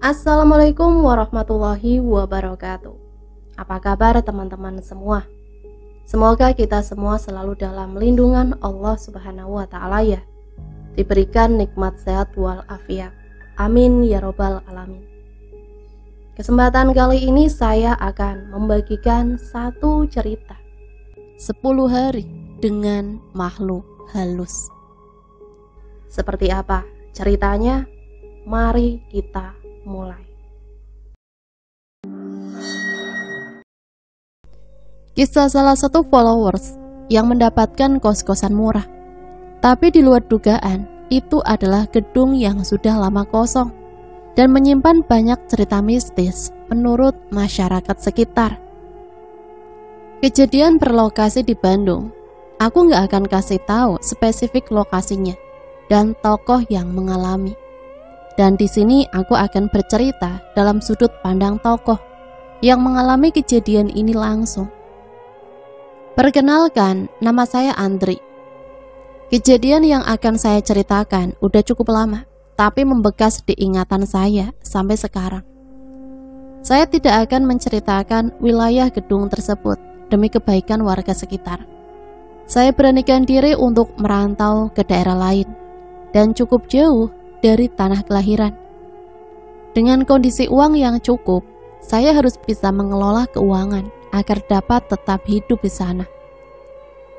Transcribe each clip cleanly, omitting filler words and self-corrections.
Assalamualaikum warahmatullahi wabarakatuh. Apa kabar teman-teman semua? Semoga kita semua selalu dalam lindungan Allah Subhanahu wa Ta'ala ya. Diberikan nikmat sehat walafiat. Amin ya robbal alamin. Kesempatan kali ini saya akan membagikan satu cerita 10 hari dengan makhluk halus. Seperti apa ceritanya? Mari kita mulai. Kisah salah satu followers yang mendapatkan kos-kosan murah. Tapi di luar dugaan, itu adalah gedung yang sudah lama kosong dan menyimpan banyak cerita mistis menurut masyarakat sekitar. Kejadian berlokasi di Bandung. Aku nggak akan kasih tahu spesifik lokasinya dan tokoh yang mengalami. Dan di sini aku akan bercerita dalam sudut pandang tokoh yang mengalami kejadian ini langsung. Perkenalkan, nama saya Andri. Kejadian yang akan saya ceritakan udah cukup lama, tapi membekas di ingatan saya sampai sekarang. Saya tidak akan menceritakan wilayah gedung tersebut demi kebaikan warga sekitar. Saya beranikan diri untuk merantau ke daerah lain dan cukup jauh dari tanah kelahiran. Dengan kondisi uang yang cukup, saya harus bisa mengelola keuangan agar dapat tetap hidup di sana.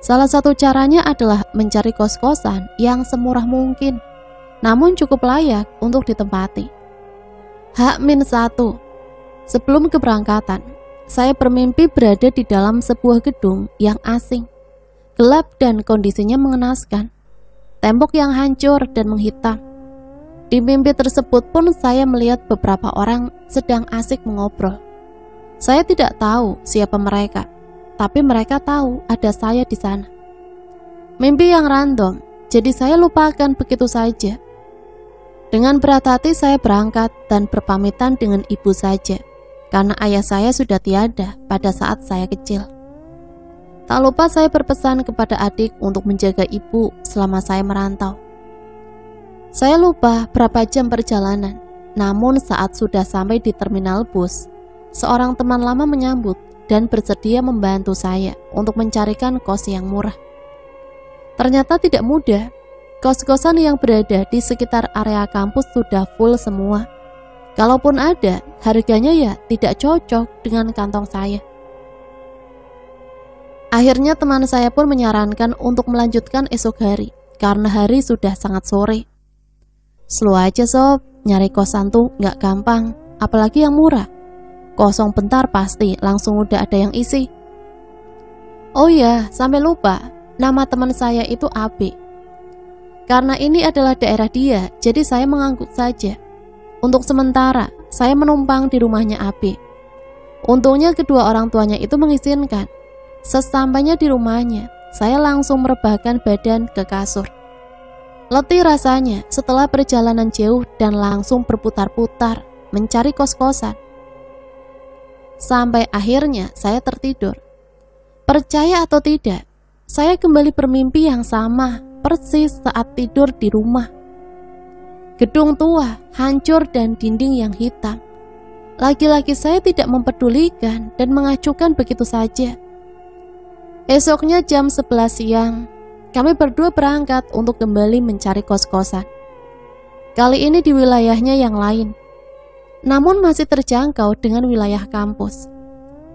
Salah satu caranya adalah mencari kos-kosan yang semurah mungkin, namun cukup layak untuk ditempati. H-1. Sebelum keberangkatan, saya bermimpi berada di dalam sebuah gedung yang asing, gelap dan kondisinya mengenaskan. Tembok yang hancur dan menghitam. Di mimpi tersebut pun saya melihat beberapa orang sedang asik mengobrol. Saya tidak tahu siapa mereka, tapi mereka tahu ada saya di sana. Mimpi yang random, jadi saya lupakan begitu saja. Dengan berat hati saya berangkat dan berpamitan dengan ibu saja, karena ayah saya sudah tiada pada saat saya kecil. Tak lupa saya berpesan kepada adik untuk menjaga ibu selama saya merantau. Saya lupa berapa jam perjalanan, namun saat sudah sampai di terminal bus, seorang teman lama menyambut dan bersedia membantu saya untuk mencarikan kos yang murah. Ternyata tidak mudah, kos-kosan yang berada di sekitar area kampus sudah full semua. Kalaupun ada, harganya ya tidak cocok dengan kantong saya. Akhirnya teman saya pun menyarankan untuk melanjutkan esok hari, karena hari sudah sangat sore. Slow aja sob, nyari kosan tuh gak gampang, apalagi yang murah. Kosong bentar pasti langsung udah ada yang isi. Oh ya, sampai lupa, nama teman saya itu AB. Karena ini adalah daerah dia, jadi saya mengangguk saja. Untuk sementara, saya menumpang di rumahnya AB. Untungnya kedua orang tuanya itu mengizinkan. Sesampainya di rumahnya, saya langsung merebahkan badan ke kasur. Letih rasanya setelah perjalanan jauh dan langsung berputar-putar mencari kos-kosan. Sampai akhirnya saya tertidur. Percaya atau tidak, saya kembali bermimpi yang sama persis saat tidur di rumah. Gedung tua, hancur dan dinding yang hitam. Lagi-lagi saya tidak mempedulikan dan mengacuhkan begitu saja. Esoknya jam 11 siang, kami berdua berangkat untuk kembali mencari kos-kosan. Kali ini di wilayahnya yang lain, namun masih terjangkau dengan wilayah kampus.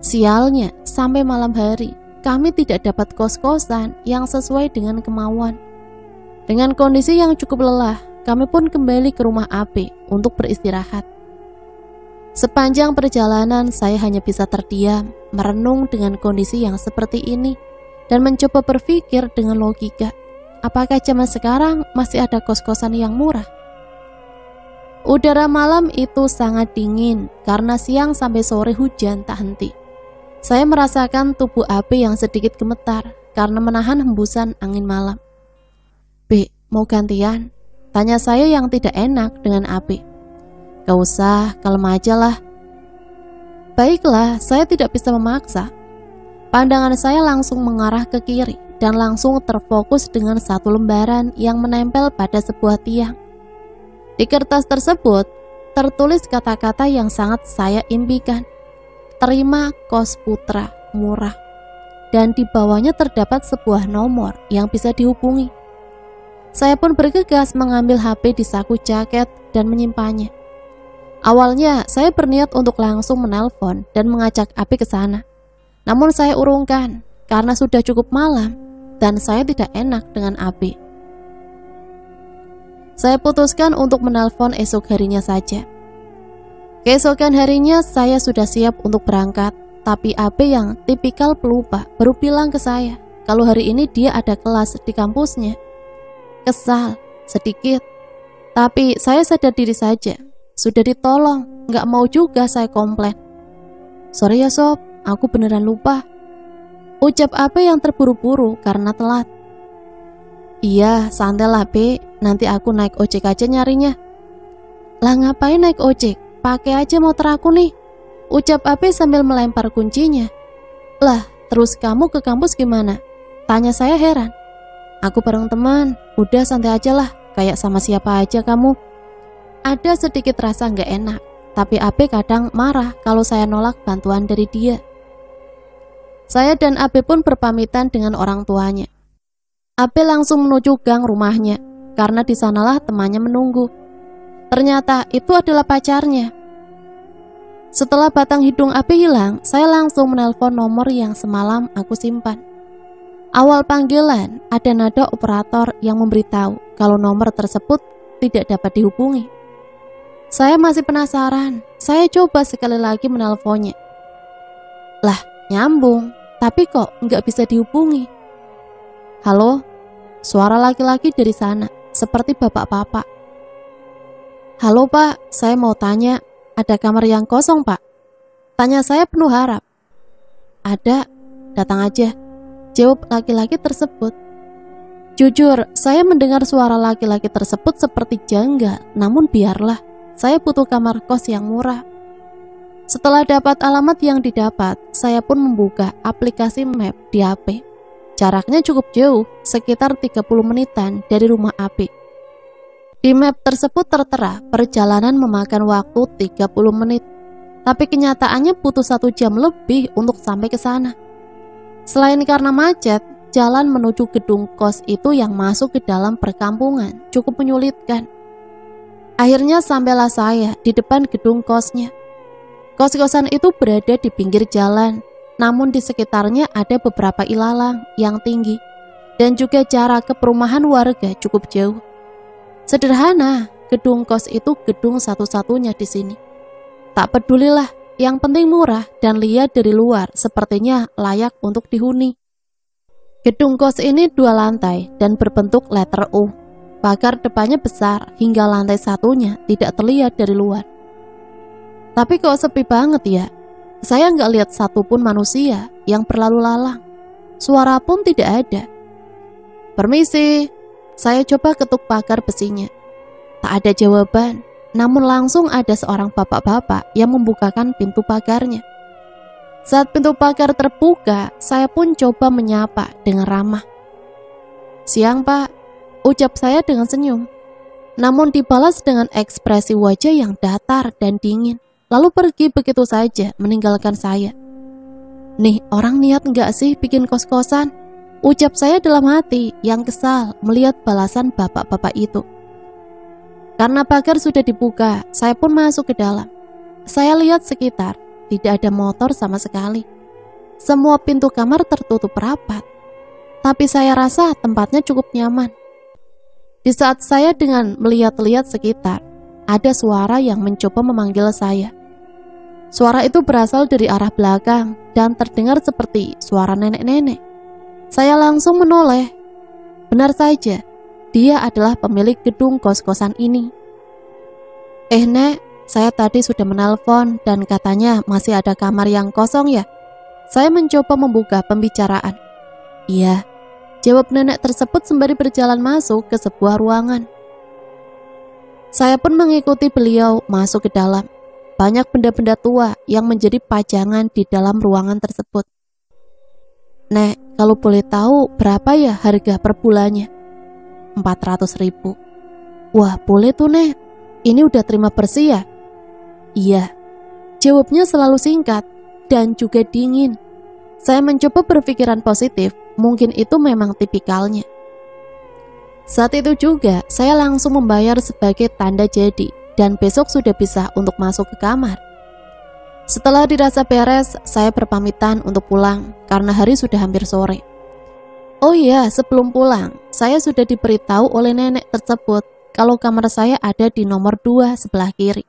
Sialnya, sampai malam hari, kami tidak dapat kos-kosan yang sesuai dengan kemauan. Dengan kondisi yang cukup lelah, kami pun kembali ke rumah AB untuk beristirahat. Sepanjang perjalanan, saya hanya bisa terdiam, merenung dengan kondisi yang seperti ini, dan mencoba berpikir dengan logika, apakah zaman sekarang masih ada kos-kosan yang murah? Udara malam itu sangat dingin karena siang sampai sore hujan tak henti. Saya merasakan tubuh AB yang sedikit gemetar karena menahan hembusan angin malam. "B, mau gantian?" tanya saya yang tidak enak dengan AB. "Gak usah, kalem aja lah." Baiklah, saya tidak bisa memaksa. Pandangan saya langsung mengarah ke kiri dan langsung terfokus dengan satu lembaran yang menempel pada sebuah tiang. Di kertas tersebut tertulis kata-kata yang sangat saya impikan. Terima kos putra murah. Dan di bawahnya terdapat sebuah nomor yang bisa dihubungi. Saya pun bergegas mengambil HP di saku jaket dan menyimpannya. Awalnya saya berniat untuk langsung menelpon dan mengajak Abi ke sana. Namun saya urungkan karena sudah cukup malam dan saya tidak enak dengan Abi. Saya putuskan untuk menelpon esok harinya saja. Keesokan harinya saya sudah siap untuk berangkat, tapi Abi yang tipikal pelupa baru bilang ke saya kalau hari ini dia ada kelas di kampusnya. Kesal sedikit, tapi saya sadar diri saja. Sudah ditolong, gak mau juga saya komplain. Sorry ya sob, aku beneran lupa, ucap Abi yang terburu-buru karena telat. Iya, santai lah Be, nanti aku naik ojek aja nyarinya. Lah ngapain naik ojek? Pakai aja motor aku nih, ucap Abi sambil melempar kuncinya. Lah, terus kamu ke kampus gimana? Tanya saya heran. Aku bareng teman, udah santai aja lah, kayak sama siapa aja kamu. Ada sedikit rasa gak enak, tapi Abi kadang marah kalau saya nolak bantuan dari dia. Saya dan Abi pun berpamitan dengan orang tuanya. Abi langsung menuju gang rumahnya, karena di sanalah temannya menunggu. Ternyata itu adalah pacarnya. Setelah batang hidung Abi hilang, saya langsung menelpon nomor yang semalam aku simpan. Awal panggilan, ada nada operator yang memberitahu kalau nomor tersebut tidak dapat dihubungi. Saya masih penasaran, saya coba sekali lagi menelponnya. Lah, nyambung, tapi kok nggak bisa dihubungi. Halo, suara laki-laki dari sana, seperti bapak-bapak. Halo pak, saya mau tanya, ada kamar yang kosong pak? Tanya saya penuh harap. Ada, datang aja, jawab laki-laki tersebut. Jujur, saya mendengar suara laki-laki tersebut seperti janggal, namun biarlah, saya butuh kamar kos yang murah. Setelah dapat alamat yang didapat, saya pun membuka aplikasi map di HP. Jaraknya cukup jauh, sekitar 30 menitan dari rumah Abi. Di map tersebut tertera perjalanan memakan waktu 30 menit, tapi kenyataannya butuh 1 jam lebih untuk sampai ke sana. Selain karena macet, jalan menuju gedung kos itu yang masuk ke dalam perkampungan cukup menyulitkan. Akhirnya sampailah saya di depan gedung kosnya. Kos-kosan itu berada di pinggir jalan, namun di sekitarnya ada beberapa ilalang yang tinggi, dan juga jarak ke perumahan warga cukup jauh. Sederhana, gedung kos itu gedung satu-satunya di sini. Tak pedulilah, yang penting murah dan lihat dari luar sepertinya layak untuk dihuni. Gedung kos ini 2 lantai dan berbentuk letter U. Pagar depannya besar hingga lantai satunya tidak terlihat dari luar. Tapi kok sepi banget ya? Saya nggak lihat satupun manusia yang berlalu lalang. Suara pun tidak ada. Permisi, saya coba ketuk pagar besinya. Tak ada jawaban. Namun langsung ada seorang bapak-bapak yang membukakan pintu pagarnya. Saat pintu pagar terbuka, saya pun coba menyapa dengan ramah. Siang pak, ucap saya dengan senyum. Namun dibalas dengan ekspresi wajah yang datar dan dingin, lalu pergi begitu saja meninggalkan saya. Nih orang niat nggak sih bikin kos-kosan? Ucap saya dalam hati yang kesal melihat balasan bapak-bapak itu. Karena pagar sudah dibuka, saya pun masuk ke dalam. Saya lihat sekitar, tidak ada motor sama sekali. Semua pintu kamar tertutup rapat. Tapi saya rasa tempatnya cukup nyaman. Di saat saya dengan melihat-lihat sekitar, ada suara yang mencoba memanggil saya. Suara itu berasal dari arah belakang dan terdengar seperti suara nenek-nenek. Saya langsung menoleh. Benar saja, dia adalah pemilik gedung kos-kosan ini. Nek, saya tadi sudah menelpon dan katanya masih ada kamar yang kosong ya? Saya mencoba membuka pembicaraan. Iya, jawab nenek tersebut sembari berjalan masuk ke sebuah ruangan. Saya pun mengikuti beliau masuk ke dalam. Banyak benda-benda tua yang menjadi pajangan di dalam ruangan tersebut. Nek, kalau boleh tahu berapa ya harga per bulannya? 400.000. Wah boleh tuh nek, ini udah terima bersih ya? Iya. Jawabnya selalu singkat dan juga dingin. Saya mencoba berpikiran positif, mungkin itu memang tipikalnya. Saat itu juga saya langsung membayar sebagai tanda jadi dan besok sudah bisa untuk masuk ke kamar. Setelah dirasa beres, saya berpamitan untuk pulang karena hari sudah hampir sore. Oh iya, sebelum pulang, saya sudah diberitahu oleh nenek tersebut kalau kamar saya ada di nomor 2 sebelah kiri.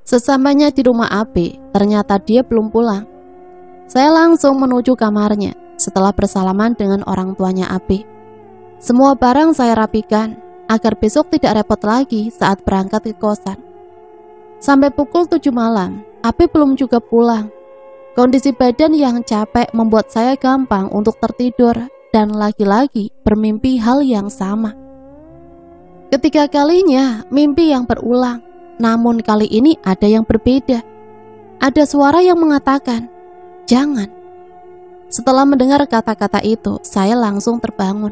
Sesampainya di rumah AB, ternyata dia belum pulang. Saya langsung menuju kamarnya setelah bersalaman dengan orang tuanya AB. Semua barang saya rapikan agar besok tidak repot lagi saat berangkat ke kosan. Sampai pukul 7 malam, AB belum juga pulang. Kondisi badan yang capek membuat saya gampang untuk tertidur dan lagi-lagi bermimpi hal yang sama. Ketiga kalinya mimpi yang berulang, namun kali ini ada yang berbeda. Ada suara yang mengatakan, "Jangan." Setelah mendengar kata-kata itu, saya langsung terbangun.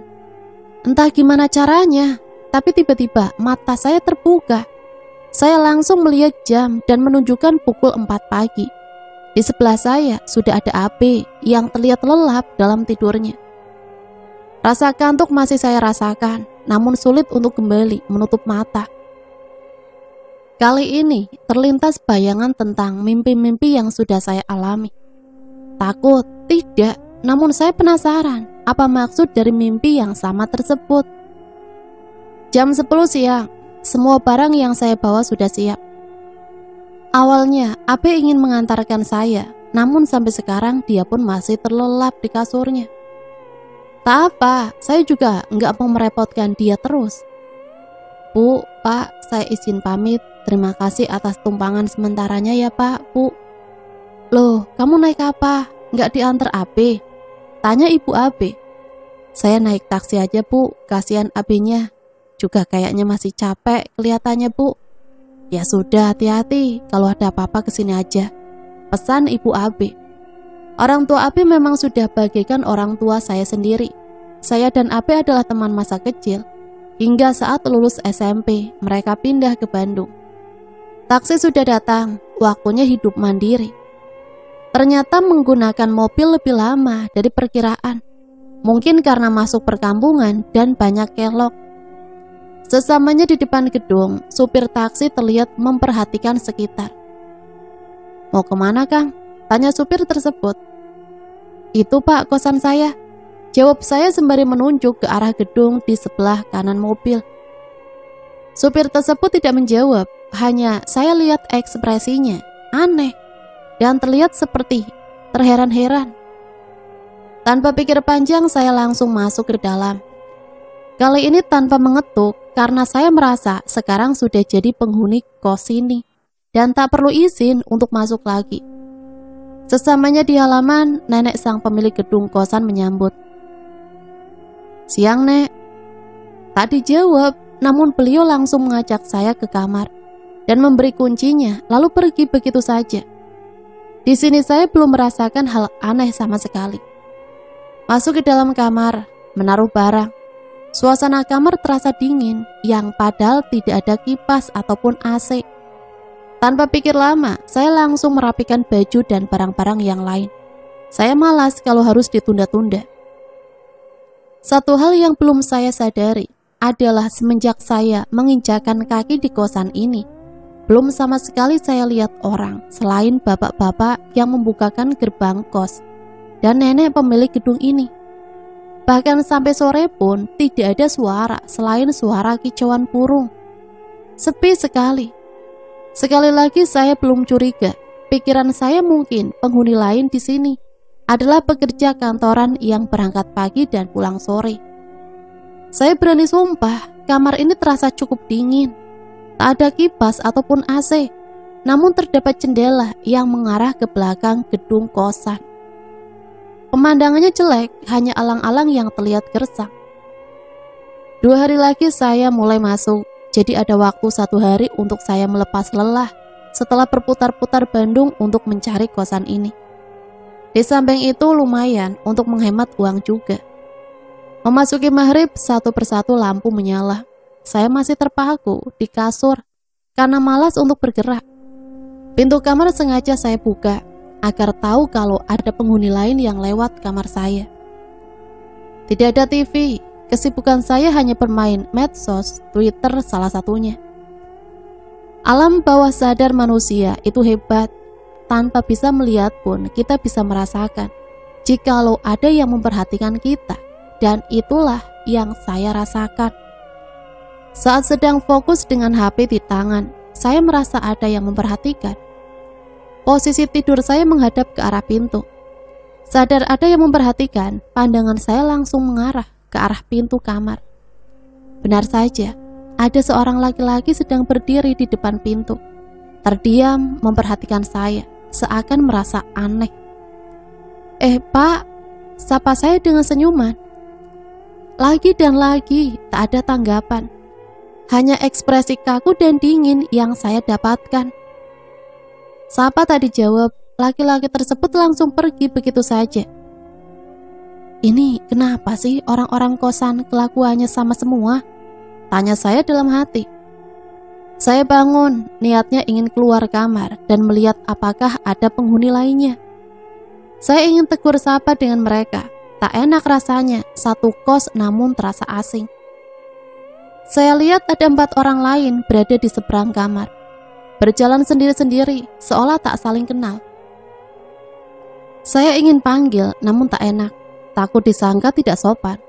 Entah gimana caranya, tapi tiba-tiba mata saya terbuka. Saya langsung melihat jam dan menunjukkan pukul 4 pagi. Di sebelah saya sudah ada AB yang terlihat lelap dalam tidurnya. Rasa kantuk masih saya rasakan, namun sulit untuk kembali menutup mata. Kali ini terlintas bayangan tentang mimpi-mimpi yang sudah saya alami. Takut? Tidak, namun saya penasaran apa maksud dari mimpi yang sama tersebut. Jam 10 siang, semua barang yang saya bawa sudah siap. Awalnya, AB ingin mengantarkan saya, namun sampai sekarang dia pun masih terlelap di kasurnya. Tak apa, saya juga nggak mau merepotkan dia terus. Bu, Pak, saya izin pamit. Terima kasih atas tumpangan sementaranya ya Pak, Bu. Loh, kamu naik apa? Nggak diantar AB? Tanya ibu AB. Saya naik taksi aja Bu, kasihan AB-nya. Juga kayaknya masih capek kelihatannya Bu. Ya sudah, hati-hati, kalau ada apa-apa kesini aja, pesan ibu AB. Orang tua AB memang sudah bagaikan orang tua saya sendiri. Saya dan AB adalah teman masa kecil. Hingga saat lulus SMP, mereka pindah ke Bandung. Taksi sudah datang, waktunya hidup mandiri. Ternyata menggunakan mobil lebih lama dari perkiraan. Mungkin karena masuk perkampungan dan banyak kelok. Sesamanya di depan gedung, supir taksi terlihat memperhatikan sekitar. Mau kemana Kang? Tanya supir tersebut. Itu Pak, kosan saya. Jawab saya sembari menunjuk ke arah gedung di sebelah kanan mobil. Supir tersebut tidak menjawab, hanya saya lihat ekspresinya aneh dan terlihat seperti terheran-heran. Tanpa pikir panjang, saya langsung masuk ke dalam. Kali ini tanpa mengetuk, karena saya merasa sekarang sudah jadi penghuni kos ini dan tak perlu izin untuk masuk lagi. Sesamanya di halaman, nenek sang pemilik gedung kosan menyambut. Siang Nek. Tak dijawab, namun beliau langsung mengajak saya ke kamar dan memberi kuncinya lalu pergi begitu saja. Di sini saya belum merasakan hal aneh sama sekali. Masuk ke dalam kamar, menaruh barang. Suasana kamar terasa dingin, yang padahal tidak ada kipas ataupun AC. Tanpa pikir lama, saya langsung merapikan baju dan barang-barang yang lain. Saya malas kalau harus ditunda-tunda. Satu hal yang belum saya sadari adalah semenjak saya menginjakan kaki di kosan ini, belum sama sekali saya lihat orang selain bapak-bapak yang membukakan gerbang kos dan nenek pemilik gedung ini. Bahkan sampai sore pun tidak ada suara selain suara kicauan burung. Sepi sekali. Sekali lagi saya belum curiga. Pikiran saya mungkin penghuni lain di sini adalah pekerja kantoran yang berangkat pagi dan pulang sore. Saya berani sumpah, kamar ini terasa cukup dingin. Tak ada kipas ataupun AC, namun terdapat jendela yang mengarah ke belakang gedung kosan. Pemandangannya jelek, hanya alang-alang yang terlihat gersang. 2 hari lagi saya mulai masuk, jadi ada waktu 1 hari untuk saya melepas lelah setelah berputar-putar Bandung untuk mencari kosan ini. Di samping itu lumayan untuk menghemat uang juga. Memasuki maghrib, satu persatu lampu menyala. Saya masih terpaku di kasur karena malas untuk bergerak. Pintu kamar sengaja saya buka agar tahu kalau ada penghuni lain yang lewat kamar saya. Tidak ada TV, kesibukan saya hanya bermain medsos, Twitter salah satunya. Alam bawah sadar manusia itu hebat. Tanpa bisa melihat pun kita bisa merasakan jikalau ada yang memperhatikan kita, dan itulah yang saya rasakan. Saat sedang fokus dengan HP di tangan, saya merasa ada yang memperhatikan. Posisi tidur saya menghadap ke arah pintu. Sadar ada yang memperhatikan, pandangan saya langsung mengarah ke arah pintu kamar. Benar saja, ada seorang laki-laki sedang berdiri di depan pintu, terdiam memperhatikan saya, seakan merasa aneh. Pak, sapa saya dengan senyuman. Lagi dan lagi, tak ada tanggapan. Hanya ekspresi kaku dan dingin yang saya dapatkan. Sapa tak dijawab, laki-laki tersebut langsung pergi begitu saja. Ini kenapa sih orang-orang kosan kelakuannya sama semua? Tanya saya dalam hati. Saya bangun, niatnya ingin keluar kamar dan melihat apakah ada penghuni lainnya. Saya ingin tegur sapa dengan mereka. Tak enak rasanya, satu kos namun terasa asing. Saya lihat ada 4 orang lain berada di seberang kamar, berjalan sendiri-sendiri, seolah tak saling kenal. Saya ingin panggil, namun tak enak, takut disangka tidak sopan.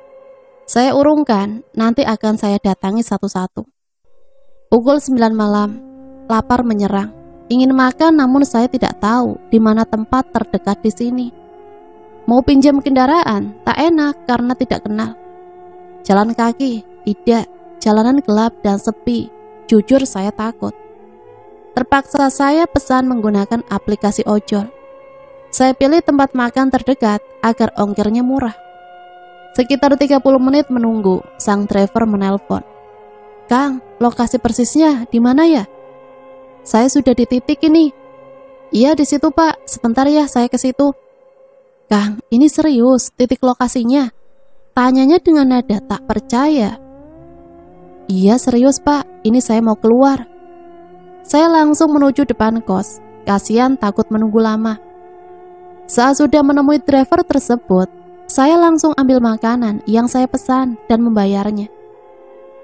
Saya urungkan, nanti akan saya datangi satu-satu. Pukul 9 malam, lapar menyerang. Ingin makan, namun saya tidak tahu di mana tempat terdekat di sini. Mau pinjam kendaraan, tak enak karena tidak kenal. Jalan kaki, tidak. Jalanan gelap dan sepi. Jujur saya takut. Terpaksa saya pesan menggunakan aplikasi ojol. Saya pilih tempat makan terdekat agar ongkirnya murah. Sekitar 30 menit menunggu, sang driver menelpon. Kang, lokasi persisnya di mana ya? Saya sudah di titik ini. Iya di situ Pak, sebentar ya saya ke situ. Kang, ini serius, titik lokasinya? Tanyanya dengan nada tak percaya. Iya serius Pak, ini saya mau keluar. Saya langsung menuju depan kos, kasihan takut menunggu lama. Saat sudah menemui driver tersebut, saya langsung ambil makanan yang saya pesan dan membayarnya.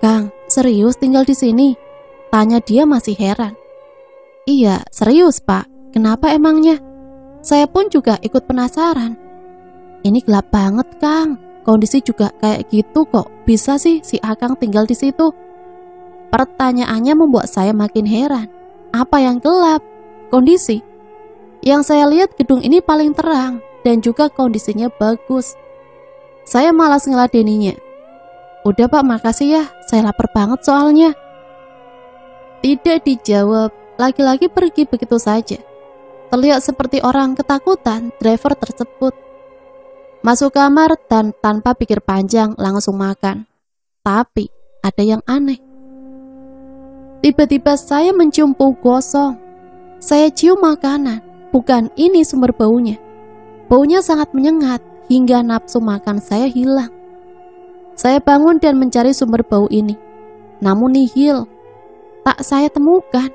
Kang, serius tinggal di sini? Tanya dia masih heran. Iya, serius Pak, kenapa emangnya? Saya pun juga ikut penasaran. Ini gelap banget Kang, kondisi juga kayak gitu kok, bisa sih si Akang tinggal di situ? Pertanyaannya membuat saya makin heran. Apa yang gelap? Kondisi? Yang saya lihat gedung ini paling terang dan juga kondisinya bagus. Saya malas ngeladeninya. Udah Pak, makasih ya, saya lapar banget soalnya. Tidak dijawab, laki-laki pergi begitu saja. Terlihat seperti orang ketakutan driver tersebut. Masuk kamar dan tanpa pikir panjang langsung makan. Tapi ada yang aneh. Tiba-tiba saya mencium bau gosong. Saya cium makanan, bukan ini sumber baunya. Baunya sangat menyengat hingga nafsu makan saya hilang. Saya bangun dan mencari sumber bau ini, namun nihil. Tak saya temukan.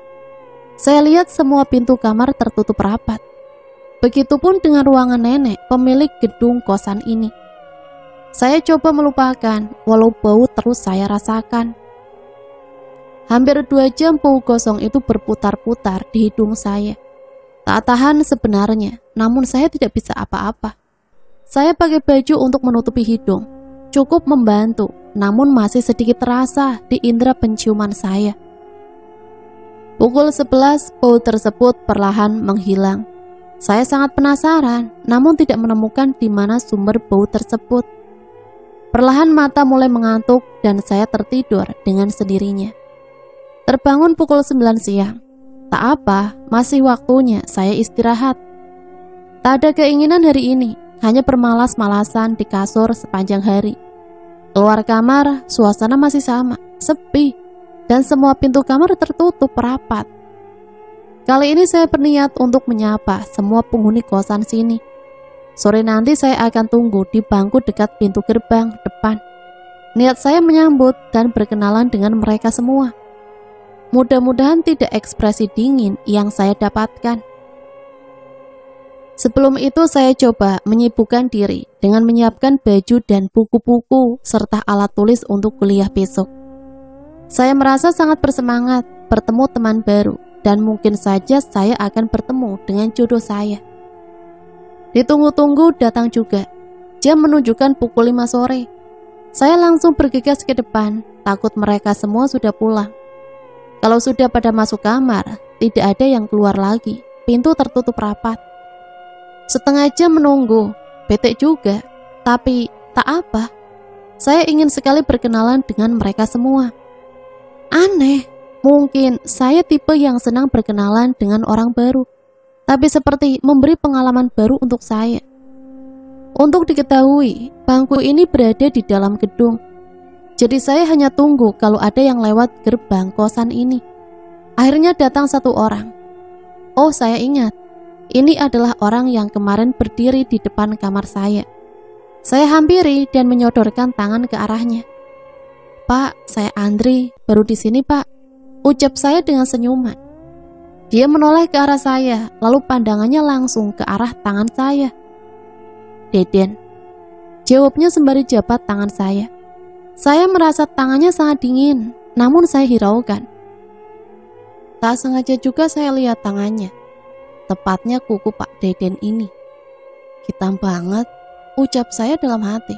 Saya lihat semua pintu kamar tertutup rapat. Begitupun dengan ruangan nenek, pemilik gedung kosan ini. Saya coba melupakan, walau bau terus saya rasakan. Hampir 2 jam bau gosong itu berputar-putar di hidung saya. Tak tahan sebenarnya, namun saya tidak bisa apa-apa. Saya pakai baju untuk menutupi hidung. Cukup membantu, namun masih sedikit terasa di indera penciuman saya. Pukul 11, bau tersebut perlahan menghilang. Saya sangat penasaran, namun tidak menemukan di mana sumber bau tersebut. Perlahan mata mulai mengantuk dan saya tertidur dengan sendirinya. Terbangun pukul 9 siang. Tak apa, masih waktunya saya istirahat. Tak ada keinginan hari ini, hanya bermalas-malasan di kasur sepanjang hari. Keluar kamar, suasana masih sama, sepi, dan semua pintu kamar tertutup rapat. Kali ini saya berniat untuk menyapa semua penghuni kosan sini. Sore nanti saya akan tunggu di bangku dekat pintu gerbang depan. Niat saya menyambut dan berkenalan dengan mereka semua. Mudah-mudahan tidak ekspresi dingin yang saya dapatkan. Sebelum itu saya coba menyibukkan diri dengan menyiapkan baju dan buku-buku serta alat tulis untuk kuliah besok. Saya merasa sangat bersemangat bertemu teman baru dan mungkin saja saya akan bertemu dengan jodoh saya. Ditunggu-tunggu datang juga. Jam menunjukkan pukul 5 sore. Saya langsung bergegas ke depan, takut mereka semua sudah pulang. Kalau sudah pada masuk kamar, tidak ada yang keluar lagi. Pintu tertutup rapat. Setengah jam menunggu, bete juga. Tapi tak apa. Saya ingin sekali berkenalan dengan mereka semua. Aneh, mungkin saya tipe yang senang berkenalan dengan orang baru. Tapi seperti memberi pengalaman baru untuk saya. Untuk diketahui, bangku ini berada di dalam gedung. Jadi saya hanya tunggu kalau ada yang lewat gerbang kosan ini. Akhirnya datang satu orang. Oh, saya ingat. Ini adalah orang yang kemarin berdiri di depan kamar saya. Saya hampiri dan menyodorkan tangan ke arahnya. Pak, saya Andri, baru di sini Pak. Ucap saya dengan senyuman. Dia menoleh ke arah saya, lalu pandangannya langsung ke arah tangan saya. Deden, jawabnya sembari jabat tangan saya. Saya merasa tangannya sangat dingin, namun saya hiraukan. Tak sengaja juga saya lihat tangannya, tepatnya kuku Pak Deden ini. Hitam banget, ucap saya dalam hati.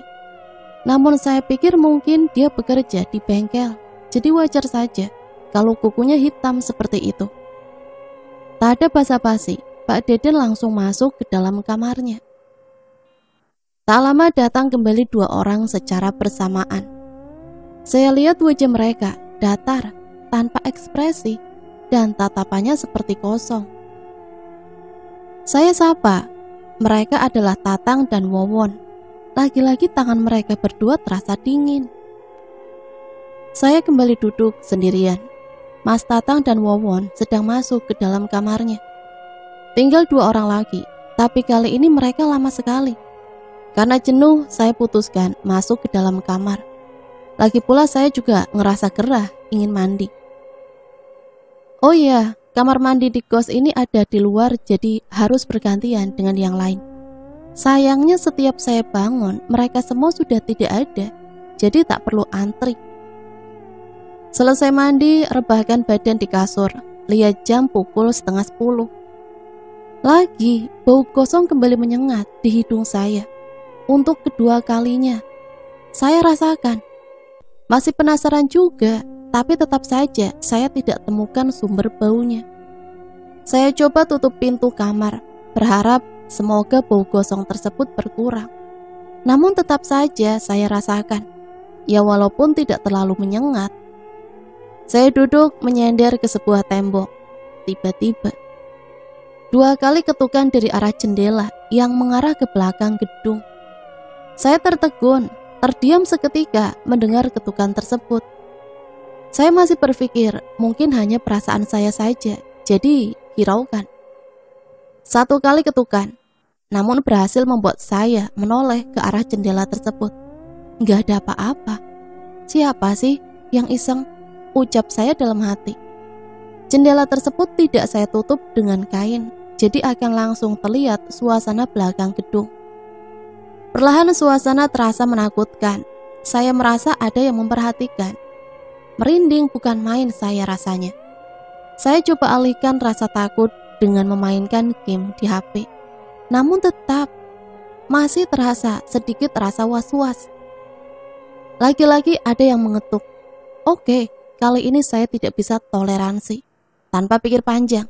Namun saya pikir mungkin dia bekerja di bengkel, jadi wajar saja kalau kukunya hitam seperti itu. Tak ada basa-basi, Pak Deden langsung masuk ke dalam kamarnya. Tak lama datang kembali 2 orang secara bersamaan. Saya lihat wajah mereka datar, tanpa ekspresi, dan tatapannya seperti kosong. Saya sapa, mereka adalah Tatang dan Wowon. Lagi-lagi tangan mereka berdua terasa dingin. Saya kembali duduk sendirian. Mas Tatang dan Wowon sedang masuk ke dalam kamarnya. Tinggal 2 orang lagi, tapi kali ini mereka lama sekali. Karena jenuh, saya putuskan masuk ke dalam kamar. Lagi pula saya juga ngerasa gerah, ingin mandi. Oh iya, kamar mandi di kos ini ada di luar, jadi harus bergantian dengan yang lain. Sayangnya setiap saya bangun, mereka semua sudah tidak ada, jadi tak perlu antri. Selesai mandi, rebahkan badan di kasur, lihat jam pukul 9:30. Lagi, bau gosong kembali menyengat di hidung saya. Untuk kedua kalinya, saya rasakan. Masih penasaran juga, tapi tetap saja saya tidak temukan sumber baunya. Saya coba tutup pintu kamar, berharap semoga bau gosong tersebut berkurang. Namun tetap saja saya rasakan, ya walaupun tidak terlalu menyengat. Saya duduk menyender ke sebuah tembok. Tiba-tiba, 2 kali ketukan dari arah jendela yang mengarah ke belakang gedung. Saya tertegun. Terdiam seketika mendengar ketukan tersebut. Saya masih berpikir mungkin hanya perasaan saya saja, jadi hiraukan. 1 kali ketukan, namun berhasil membuat saya menoleh ke arah jendela tersebut. Nggak ada apa-apa. Siapa sih yang iseng? Ucap saya dalam hati. Jendela tersebut tidak saya tutup dengan kain, jadi akan langsung terlihat suasana belakang gedung. Perlahan suasana terasa menakutkan. Saya merasa ada yang memperhatikan. Merinding bukan main saya rasanya. Saya coba alihkan rasa takut dengan memainkan game di HP. Namun tetap masih terasa sedikit rasa was-was. Lagi-lagi ada yang mengetuk. Oke, kali ini saya tidak bisa toleransi. Tanpa pikir panjang,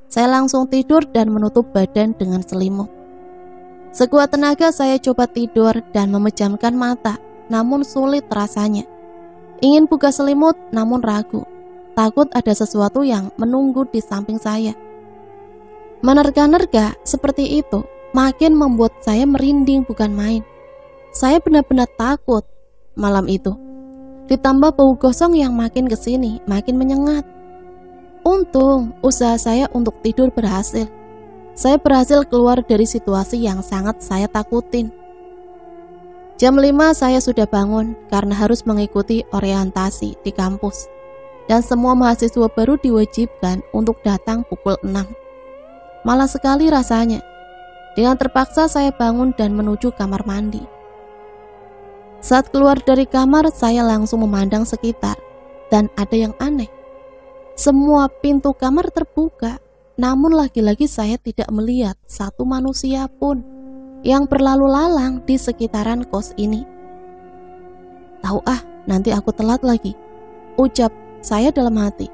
saya langsung tidur dan menutup badan dengan selimut. Sekuat tenaga saya coba tidur dan memejamkan mata, namun sulit rasanya. Ingin buka selimut, namun ragu. Takut ada sesuatu yang menunggu di samping saya. Menerka-nerka seperti itu, makin membuat saya merinding bukan main. Saya benar-benar takut malam itu. Ditambah bau gosong yang makin kesini, makin menyengat. Untung, usaha saya untuk tidur berhasil. Saya berhasil keluar dari situasi yang sangat saya takutin. Jam 5 saya sudah bangun karena harus mengikuti orientasi di kampus. dan semua mahasiswa baru diwajibkan untuk datang pukul 6. Malas sekali rasanya. Dengan terpaksa saya bangun dan menuju kamar mandi. Saat keluar dari kamar, saya langsung memandang sekitar, dan ada yang aneh. Semua pintu kamar terbuka, namun lagi-lagi saya tidak melihat satu manusia pun yang berlalu lalang di sekitaran kos ini. Tahu nanti aku telat lagi, ucap saya dalam hati.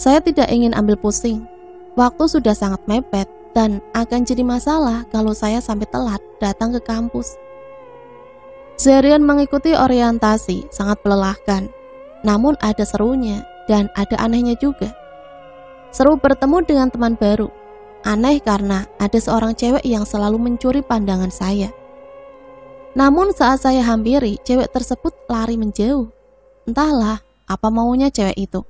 Saya tidak ingin ambil pusing. Waktu sudah sangat mepet dan akan jadi masalah kalau saya sampai telat datang ke kampus. Seharian mengikuti orientasi sangat melelahkan, namun ada serunya dan ada anehnya juga. Seru bertemu dengan teman baru. Aneh karena ada seorang cewek yang selalu mencuri pandangan saya. Namun saat saya hampiri, cewek tersebut lari menjauh. Entahlah apa maunya cewek itu.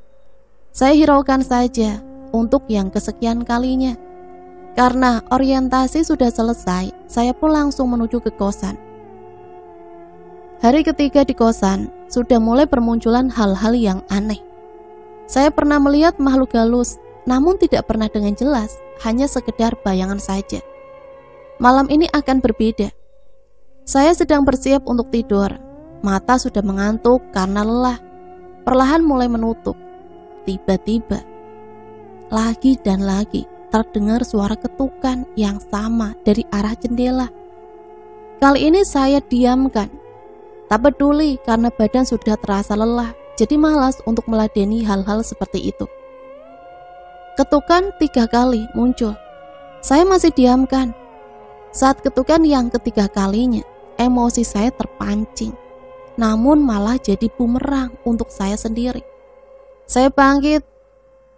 Saya hiraukan saja untuk yang kesekian kalinya. Karena orientasi sudah selesai, saya pun langsung menuju ke kosan. Hari ketiga di kosan, sudah mulai bermunculan hal-hal yang aneh. Saya pernah melihat makhluk halus, namun tidak pernah dengan jelas, hanya sekedar bayangan saja. Malam ini akan berbeda. Saya sedang bersiap untuk tidur. Mata sudah mengantuk karena lelah. Perlahan mulai menutup. Tiba-tiba, lagi dan lagi terdengar suara ketukan yang sama dari arah jendela. Kali ini saya diamkan. Tak peduli karena badan sudah terasa lelah, jadi malas untuk meladeni hal-hal seperti itu. Ketukan 3 kali muncul. Saya masih diamkan. Saat ketukan yang ketiga kalinya, emosi saya terpancing. Namun malah jadi bumerang untuk saya sendiri. Saya bangkit,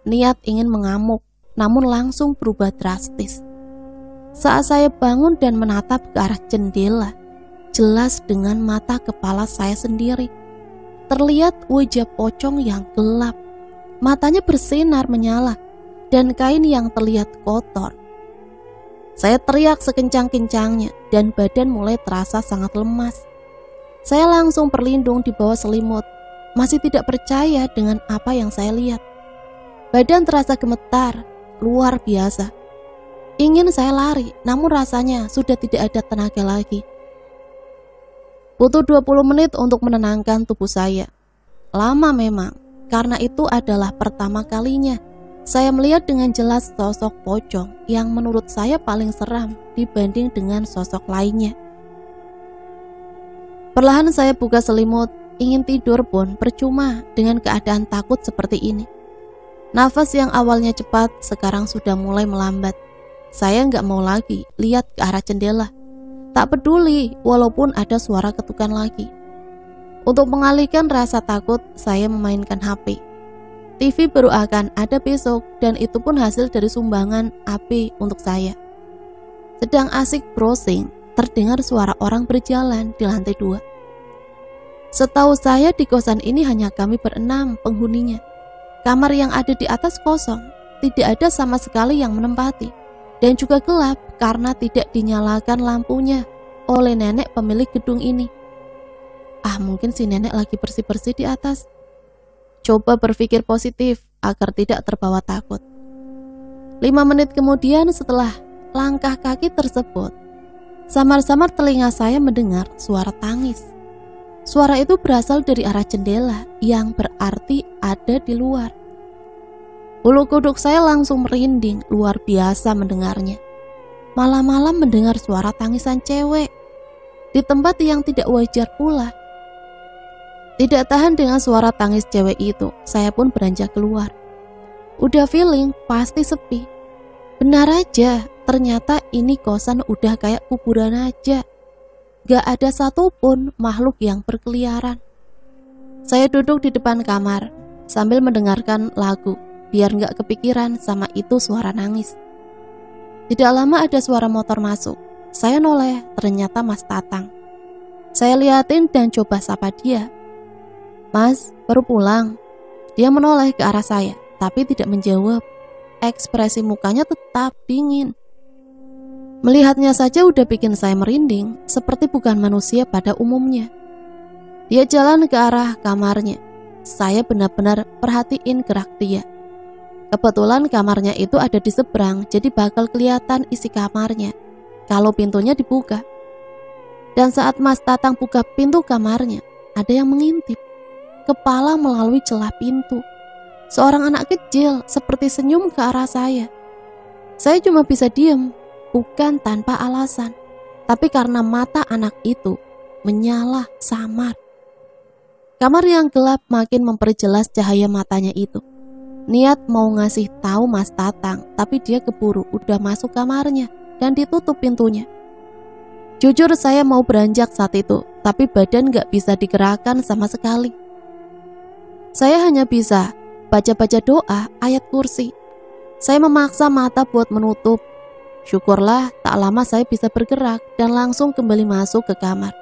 niat ingin mengamuk, namun langsung berubah drastis. Saat saya bangun dan menatap ke arah jendela, jelas dengan mata kepala saya sendiri, terlihat wajah pocong yang gelap. Matanya bersinar menyala, dan kain yang terlihat kotor. Saya teriak sekencang-kencangnya, dan badan mulai terasa sangat lemas. Saya langsung berlindung di bawah selimut, masih tidak percaya dengan apa yang saya lihat. Badan terasa gemetar, luar biasa. Ingin saya lari, namun rasanya sudah tidak ada tenaga lagi. Butuh 20 menit untuk menenangkan tubuh saya. Lama memang, karena itu adalah pertama kalinya saya melihat dengan jelas sosok pocong yang menurut saya paling seram dibanding dengan sosok lainnya. Perlahan saya buka selimut, ingin tidur pun percuma dengan keadaan takut seperti ini. Nafas yang awalnya cepat sekarang sudah mulai melambat. Saya nggak mau lagi lihat ke arah jendela. Tak peduli walaupun ada suara ketukan lagi. Untuk mengalihkan rasa takut, saya memainkan HP. TV baru akan ada besok dan itu pun hasil dari sumbangan AP untuk saya. Sedang asik browsing, terdengar suara orang berjalan di lantai 2. Setahu saya di kosan ini hanya kami berenam penghuninya. Kamar yang ada di atas kosong, tidak ada sama sekali yang menempati. Dan juga gelap karena tidak dinyalakan lampunya oleh nenek pemilik gedung ini. Mungkin si nenek lagi bersih-bersih di atas. Coba berpikir positif agar tidak terbawa takut. 5 menit kemudian setelah langkah kaki tersebut, samar-samar telinga saya mendengar suara tangis. Suara itu berasal dari arah jendela yang berarti ada di luar. Bulu kuduk saya langsung merinding luar biasa mendengarnya. Malam-malam mendengar suara tangisan cewek di tempat yang tidak wajar pula. Tidak tahan dengan suara tangis cewek itu, saya pun beranjak keluar. Udah feeling pasti sepi. Benar aja, ternyata ini kosan udah kayak kuburan aja. Gak ada satupun makhluk yang berkeliaran. Saya duduk di depan kamar sambil mendengarkan lagu, biar gak kepikiran sama itu suara nangis. Tidak lama ada suara motor masuk. Saya noleh, ternyata Mas Tatang. Saya liatin dan coba sapa dia. Mas, baru pulang. Dia menoleh ke arah saya, tapi tidak menjawab. Ekspresi mukanya tetap dingin. Melihatnya saja udah bikin saya merinding, seperti bukan manusia pada umumnya. Dia jalan ke arah kamarnya. saya benar-benar perhatiin gerak dia. Kebetulan kamarnya itu ada di seberang, jadi bakal kelihatan isi kamarnya kalau pintunya dibuka. Dan saat Mas Tatang buka pintu kamarnya, ada yang mengintip kepala melalui celah pintu. Seorang anak kecil seperti senyum ke arah saya. Saya cuma bisa diam, bukan tanpa alasan, tapi karena mata anak itu menyala samar. Kamar yang gelap makin memperjelas cahaya matanya itu. Niat mau ngasih tahu Mas Tatang, tapi dia keburu udah masuk kamarnya dan ditutup pintunya. Jujur saya mau beranjak saat itu, tapi badan gak bisa digerakkan sama sekali. Saya hanya bisa baca-baca doa ayat kursi. Saya memaksa mata buat menutup. Syukurlah tak lama saya bisa bergerak dan langsung kembali masuk ke kamar.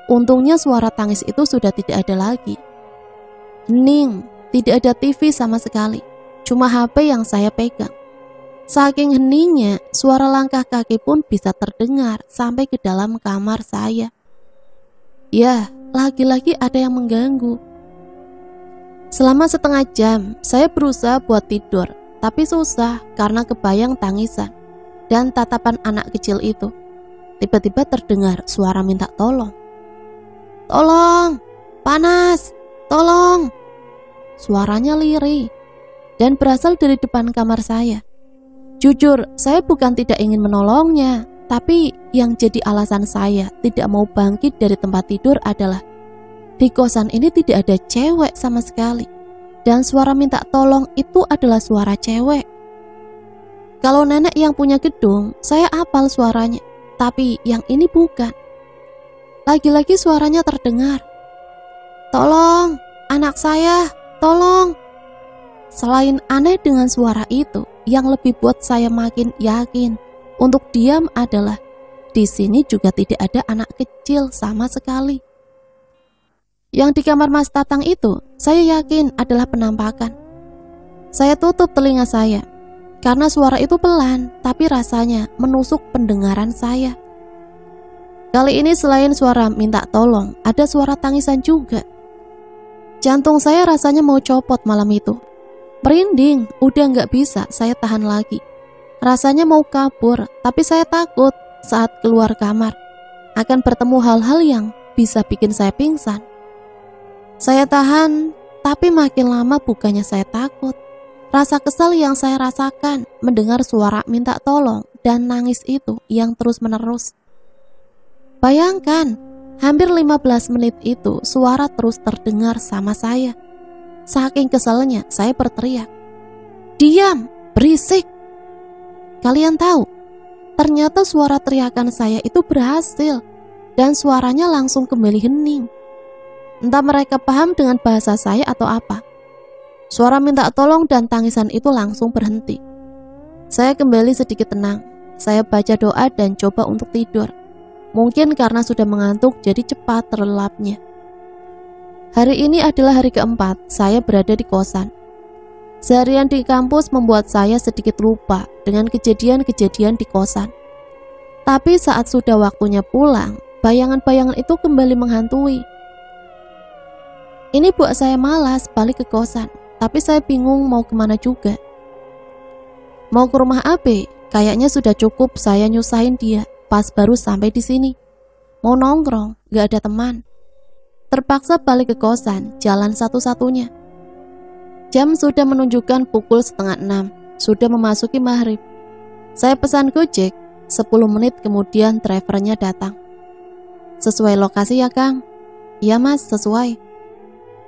Untungnya suara tangis itu sudah tidak ada lagi. Hening, tidak ada TV sama sekali, cuma HP yang saya pegang. Saking heningnya, suara langkah kaki pun bisa terdengar sampai ke dalam kamar saya. Ya, lagi-lagi ada yang mengganggu. Selama setengah jam, saya berusaha buat tidur, tapi susah karena kebayang tangisan dan tatapan anak kecil itu. Tiba-tiba terdengar suara minta tolong. Tolong, panas, tolong. Suaranya lirih dan berasal dari depan kamar saya. Jujur, saya bukan tidak ingin menolongnya, tapi yang jadi alasan saya tidak mau bangkit dari tempat tidur adalah di kosan ini tidak ada cewek sama sekali. Dan suara minta tolong itu adalah suara cewek. Kalau nenek yang punya gedung, saya hafal suaranya, tapi yang ini bukan. Lagi-lagi suaranya terdengar. Tolong, anak saya, tolong. Selain aneh dengan suara itu, yang lebih buat saya makin yakin untuk diam adalah di sini juga tidak ada anak kecil sama sekali. Yang di kamar Mas Tatang itu, saya yakin adalah penampakan. Saya tutup telinga saya, karena suara itu pelan, tapi rasanya menusuk pendengaran saya. Kali ini selain suara minta tolong, ada suara tangisan juga. Jantung saya rasanya mau copot malam itu. Merinding, udah gak bisa saya tahan lagi. Rasanya mau kabur, tapi saya takut saat keluar kamar akan bertemu hal-hal yang bisa bikin saya pingsan. Saya tahan, tapi makin lama bukannya saya takut. Rasa kesal yang saya rasakan mendengar suara minta tolong dan nangis itu yang terus menerus. Bayangkan, hampir 15 menit itu suara terus terdengar sama saya. Saking kesalnya saya berteriak, "Diam, berisik!" Kalian tahu, ternyata suara teriakan saya itu berhasil dan suaranya langsung kembali hening. Entah mereka paham dengan bahasa saya atau apa. Suara minta tolong dan tangisan itu langsung berhenti. Saya kembali sedikit tenang. Saya baca doa dan coba untuk tidur. Mungkin karena sudah mengantuk jadi cepat terlelapnya. Hari ini adalah hari keempat saya berada di kosan. Seharian di kampus membuat saya sedikit lupa dengan kejadian-kejadian di kosan. Tapi saat sudah waktunya pulang, bayangan-bayangan itu kembali menghantui. Ini buat saya malas balik ke kosan, tapi saya bingung mau kemana juga. Mau ke rumah AB, kayaknya sudah cukup saya nyusahin dia pas baru sampai di sini. Mau nongkrong, gak ada teman. Terpaksa balik ke kosan, jalan satu-satunya. Jam sudah menunjukkan pukul 5:30, sudah memasuki maghrib. Saya pesan Gojek, 10 menit kemudian drivernya datang. Sesuai lokasi ya Kang? Iya Mas, sesuai.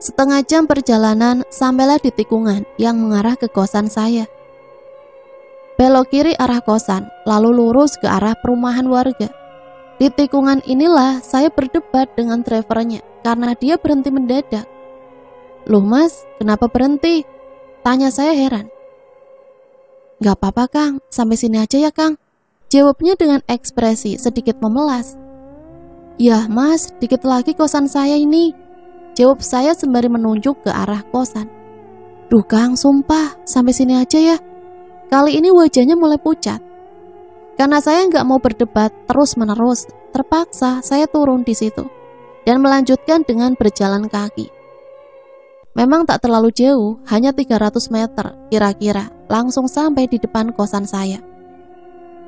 Setengah jam perjalanan sampailah di tikungan yang mengarah ke kosan saya. Belok kiri arah kosan, lalu lurus ke arah perumahan warga. Di tikungan inilah saya berdebat dengan drivernya karena dia berhenti mendadak. "Loh Mas, kenapa berhenti?" tanya saya heran. "Gak apa-apa Kang, sampai sini aja ya Kang," jawabnya dengan ekspresi sedikit memelas. "Yah Mas, dikit lagi kosan saya ini," jawab saya sembari menunjuk ke arah kosan. "Duh Kang, sumpah, sampai sini aja ya." Kali ini wajahnya mulai pucat. Karena saya nggak mau berdebat terus-menerus, terpaksa saya turun di situ dan melanjutkan dengan berjalan kaki. Memang tak terlalu jauh, hanya 300 meter kira-kira, langsung sampai di depan kosan saya.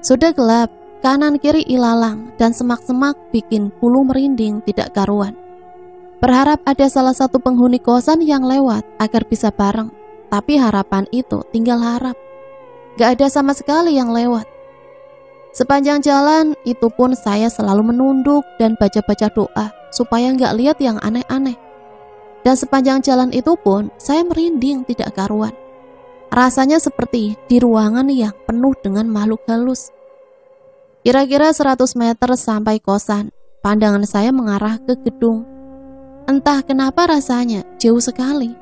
Sudah gelap, kanan kiri ilalang, dan semak-semak bikin bulu merinding tidak karuan. Berharap ada salah satu penghuni kosan yang lewat agar bisa bareng, tapi harapan itu tinggal harap. Gak ada sama sekali yang lewat. Sepanjang jalan itu pun saya selalu menunduk dan baca-baca doa supaya gak lihat yang aneh-aneh. Dan sepanjang jalan itu pun saya merinding tidak karuan. Rasanya seperti di ruangan yang penuh dengan makhluk halus. Kira-kira 100 meter sampai kosan, pandangan saya mengarah ke gedung. Entah kenapa rasanya jauh sekali.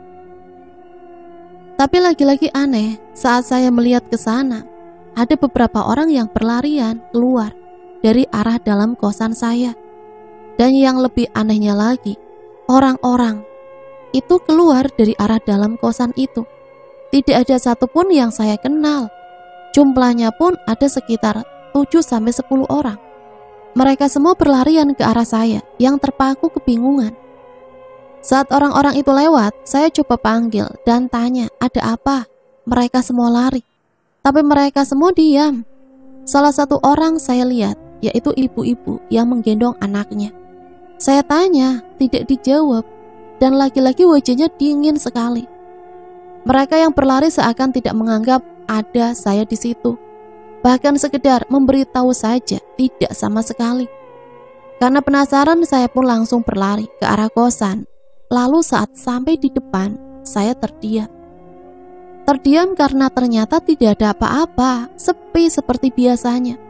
Tapi lagi-lagi aneh, saat saya melihat ke sana, ada beberapa orang yang berlarian keluar dari arah dalam kosan saya. Dan yang lebih anehnya lagi, orang-orang itu keluar dari arah dalam kosan itu. Tidak ada satupun yang saya kenal. Jumlahnya pun ada sekitar 7-10 orang. Mereka semua berlarian ke arah saya yang terpaku kebingungan. Saat orang-orang itu lewat, saya coba panggil dan tanya ada apa. Mereka semua lari, tapi mereka semua diam. Salah satu orang saya lihat, yaitu ibu-ibu yang menggendong anaknya. Saya tanya, tidak dijawab, dan laki-laki wajahnya dingin sekali. Mereka yang berlari seakan tidak menganggap ada saya di situ. Bahkan sekedar memberitahu saja, tidak sama sekali. Karena penasaran, saya pun langsung berlari ke arah kosan. Lalu saat sampai di depan, saya terdiam. Terdiam karena ternyata tidak ada apa-apa, sepi seperti biasanya.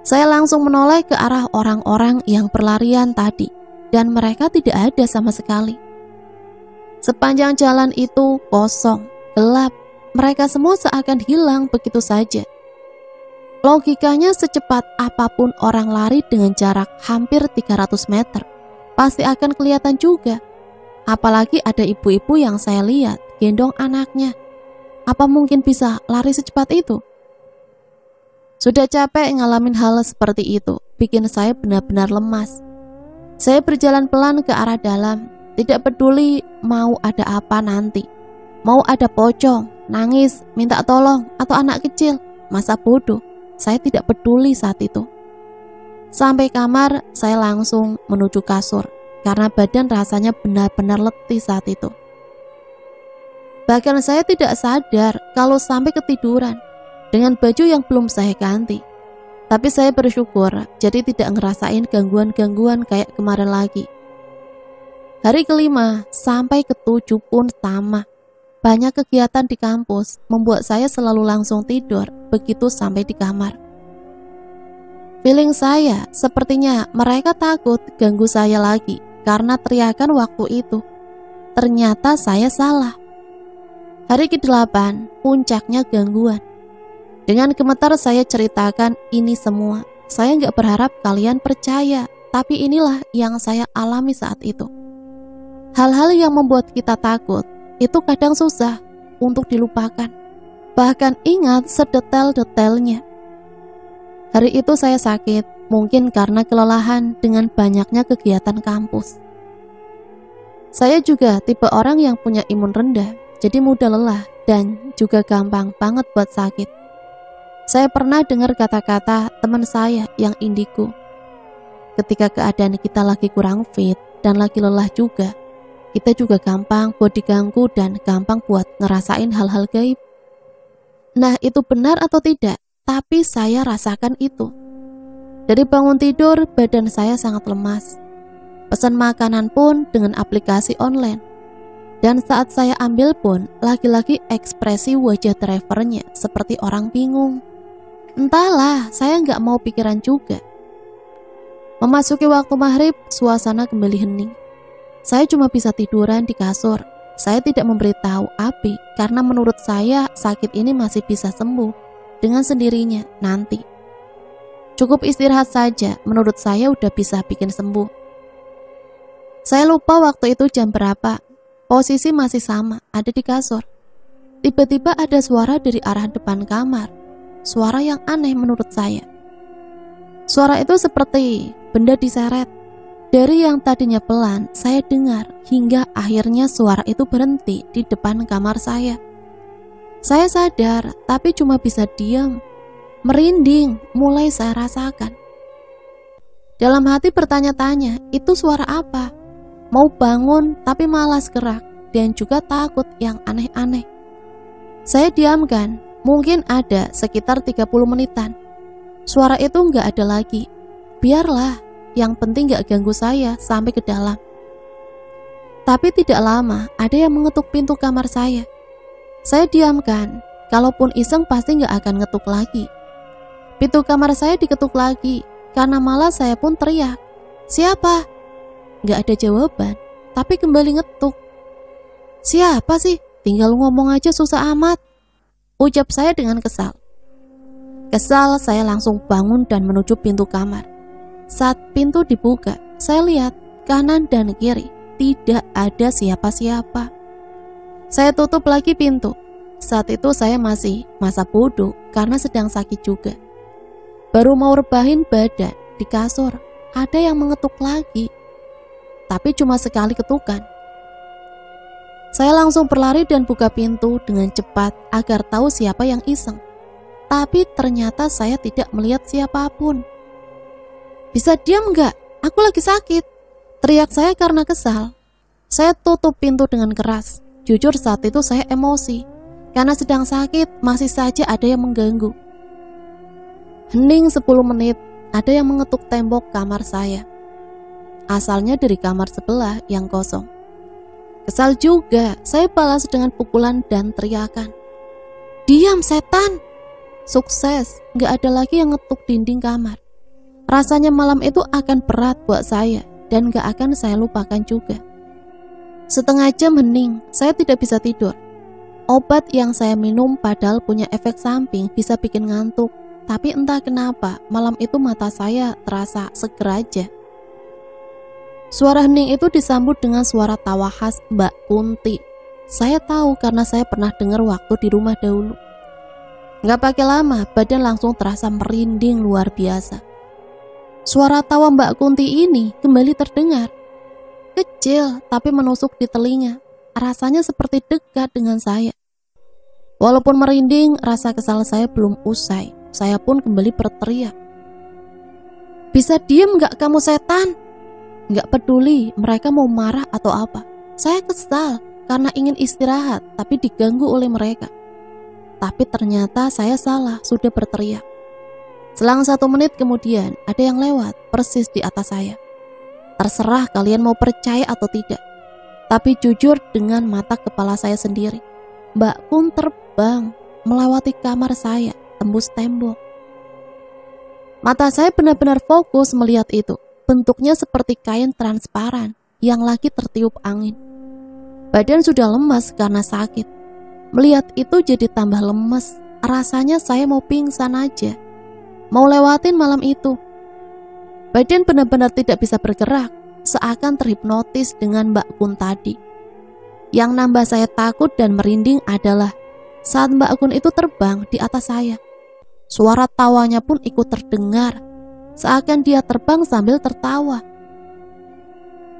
Saya langsung menoleh ke arah orang-orang yang berlarian tadi, dan mereka tidak ada sama sekali. Sepanjang jalan itu kosong, gelap. Mereka semua seakan hilang begitu saja. Logikanya secepat apapun orang lari dengan jarak hampir 300 meter, pasti akan kelihatan juga. Apalagi ada ibu-ibu yang saya lihat gendong anaknya. Apa mungkin bisa lari secepat itu? Sudah capek ngalamin hal seperti itu, bikin saya benar-benar lemas. Saya berjalan pelan ke arah dalam, tidak peduli mau ada apa nanti. Mau ada pocong, nangis, minta tolong, atau anak kecil, masa bodoh. Saya tidak peduli saat itu. Sampai kamar, saya langsung menuju kasur, karena badan rasanya benar-benar letih saat itu. Bahkan saya tidak sadar kalau sampai ketiduran, dengan baju yang belum saya ganti. Tapi saya bersyukur jadi tidak ngerasain gangguan-gangguan kayak kemarin lagi. Hari kelima sampai ke-7 pun sama. Banyak kegiatan di kampus membuat saya selalu langsung tidur begitu sampai di kamar. Feeling saya sepertinya mereka takut ganggu saya lagi karena teriakan waktu itu. Ternyata saya salah. Hari ke-8 puncaknya gangguan. Dengan gemetar saya ceritakan ini semua. Saya gak berharap kalian percaya, tapi inilah yang saya alami saat itu. Hal-hal yang membuat kita takut itu kadang susah untuk dilupakan. Bahkan ingat sedetail-detailnya. Hari itu saya sakit, mungkin karena kelelahan dengan banyaknya kegiatan kampus. Saya juga tipe orang yang punya imun rendah, jadi mudah lelah dan juga gampang banget buat sakit. Saya pernah dengar kata-kata teman saya yang indigo. Ketika keadaan kita lagi kurang fit dan lagi lelah juga, kita juga gampang buat diganggu dan gampang buat ngerasain hal-hal gaib. Nah, itu benar atau tidak? Tapi saya rasakan itu. Dari bangun tidur, badan saya sangat lemas. Pesan makanan pun dengan aplikasi online. Dan saat saya ambil pun, lagi-lagi ekspresi wajah drivernya seperti orang bingung. Entahlah, saya nggak mau pikiran juga. Memasuki waktu maghrib, suasana kembali hening. Saya cuma bisa tiduran di kasur. Saya tidak memberitahu Abi karena menurut saya sakit ini masih bisa sembuh dengan sendirinya nanti. Cukup istirahat saja, menurut saya udah bisa bikin sembuh. Saya lupa waktu itu jam berapa. Posisi masih sama, ada di kasur. Tiba-tiba ada suara dari arah depan kamar. Suara yang aneh menurut saya. Suara itu seperti benda diseret. Dari yang tadinya pelan, saya dengar hingga akhirnya suara itu berhenti di depan kamar saya. Saya sadar, tapi cuma bisa diam. Merinding mulai saya rasakan. Dalam hati bertanya-tanya, itu suara apa? Mau bangun tapi malas gerak dan juga takut yang aneh-aneh. Saya diamkan, mungkin ada sekitar 30 menitan. Suara itu nggak ada lagi. Biarlah, yang penting nggak ganggu saya sampai ke dalam. Tapi tidak lama, ada yang mengetuk pintu kamar saya. Saya diamkan, kalaupun iseng pasti nggak akan ngetuk lagi. Pintu kamar saya diketuk lagi, karena malah saya pun teriak, "Siapa?" Nggak ada jawaban, tapi kembali ngetuk. "Siapa sih? Tinggal ngomong aja susah amat," ucap saya dengan kesal. Kesal, saya langsung bangun dan menuju pintu kamar. Saat pintu dibuka, saya lihat kanan dan kiri, tidak ada siapa-siapa. Saya tutup lagi pintu. Saat itu saya masih masa bodoh karena sedang sakit juga. Baru mau rebahin badan di kasur, ada yang mengetuk lagi. Tapi cuma sekali ketukan. Saya langsung berlari dan buka pintu dengan cepat agar tahu siapa yang iseng. Tapi ternyata saya tidak melihat siapapun. "Bisa diam nggak? Aku lagi sakit," teriak saya karena kesal. Saya tutup pintu dengan keras. Jujur saat itu saya emosi. Karena sedang sakit, masih saja ada yang mengganggu. Hening 10 menit, ada yang mengetuk tembok kamar saya. Asalnya dari kamar sebelah yang kosong. Kesal juga, saya balas dengan pukulan dan teriakan. "Diam setan!" Sukses, nggak ada lagi yang ngetuk dinding kamar. Rasanya malam itu akan berat buat saya dan gak akan saya lupakan juga. Setengah jam hening, saya tidak bisa tidur. Obat yang saya minum padahal punya efek samping bisa bikin ngantuk. Tapi entah kenapa malam itu mata saya terasa seger aja. Suara hening itu disambut dengan suara tawa khas Mbak Kunti. Saya tahu karena saya pernah dengar waktu di rumah dahulu. Gak pakai lama, badan langsung terasa merinding luar biasa. Suara tawa Mbak Kunti ini kembali terdengar. Kecil tapi menusuk di telinga. Rasanya seperti dekat dengan saya. Walaupun merinding, rasa kesal saya belum usai. Saya pun kembali berteriak. "Bisa diem gak kamu setan?" Gak peduli mereka mau marah atau apa. Saya kesal karena ingin istirahat tapi diganggu oleh mereka. Tapi ternyata saya salah, sudah berteriak. Selang 1 menit kemudian, ada yang lewat persis di atas saya. Terserah kalian mau percaya atau tidak. Tapi jujur dengan mata kepala saya sendiri, Mbak Kun terbang melewati kamar saya, tembus tembok. Mata saya benar-benar fokus melihat itu. Bentuknya seperti kain transparan yang lagi tertiup angin. Badan sudah lemas karena sakit. Melihat itu jadi tambah lemes. Rasanya saya mau pingsan aja. Mau lewatin malam itu. Badan benar-benar tidak bisa bergerak, seakan terhipnotis dengan Mbak Kun tadi. Yang nambah saya takut dan merinding adalah saat Mbak Kun itu terbang di atas saya. Suara tawanya pun ikut terdengar, seakan dia terbang sambil tertawa.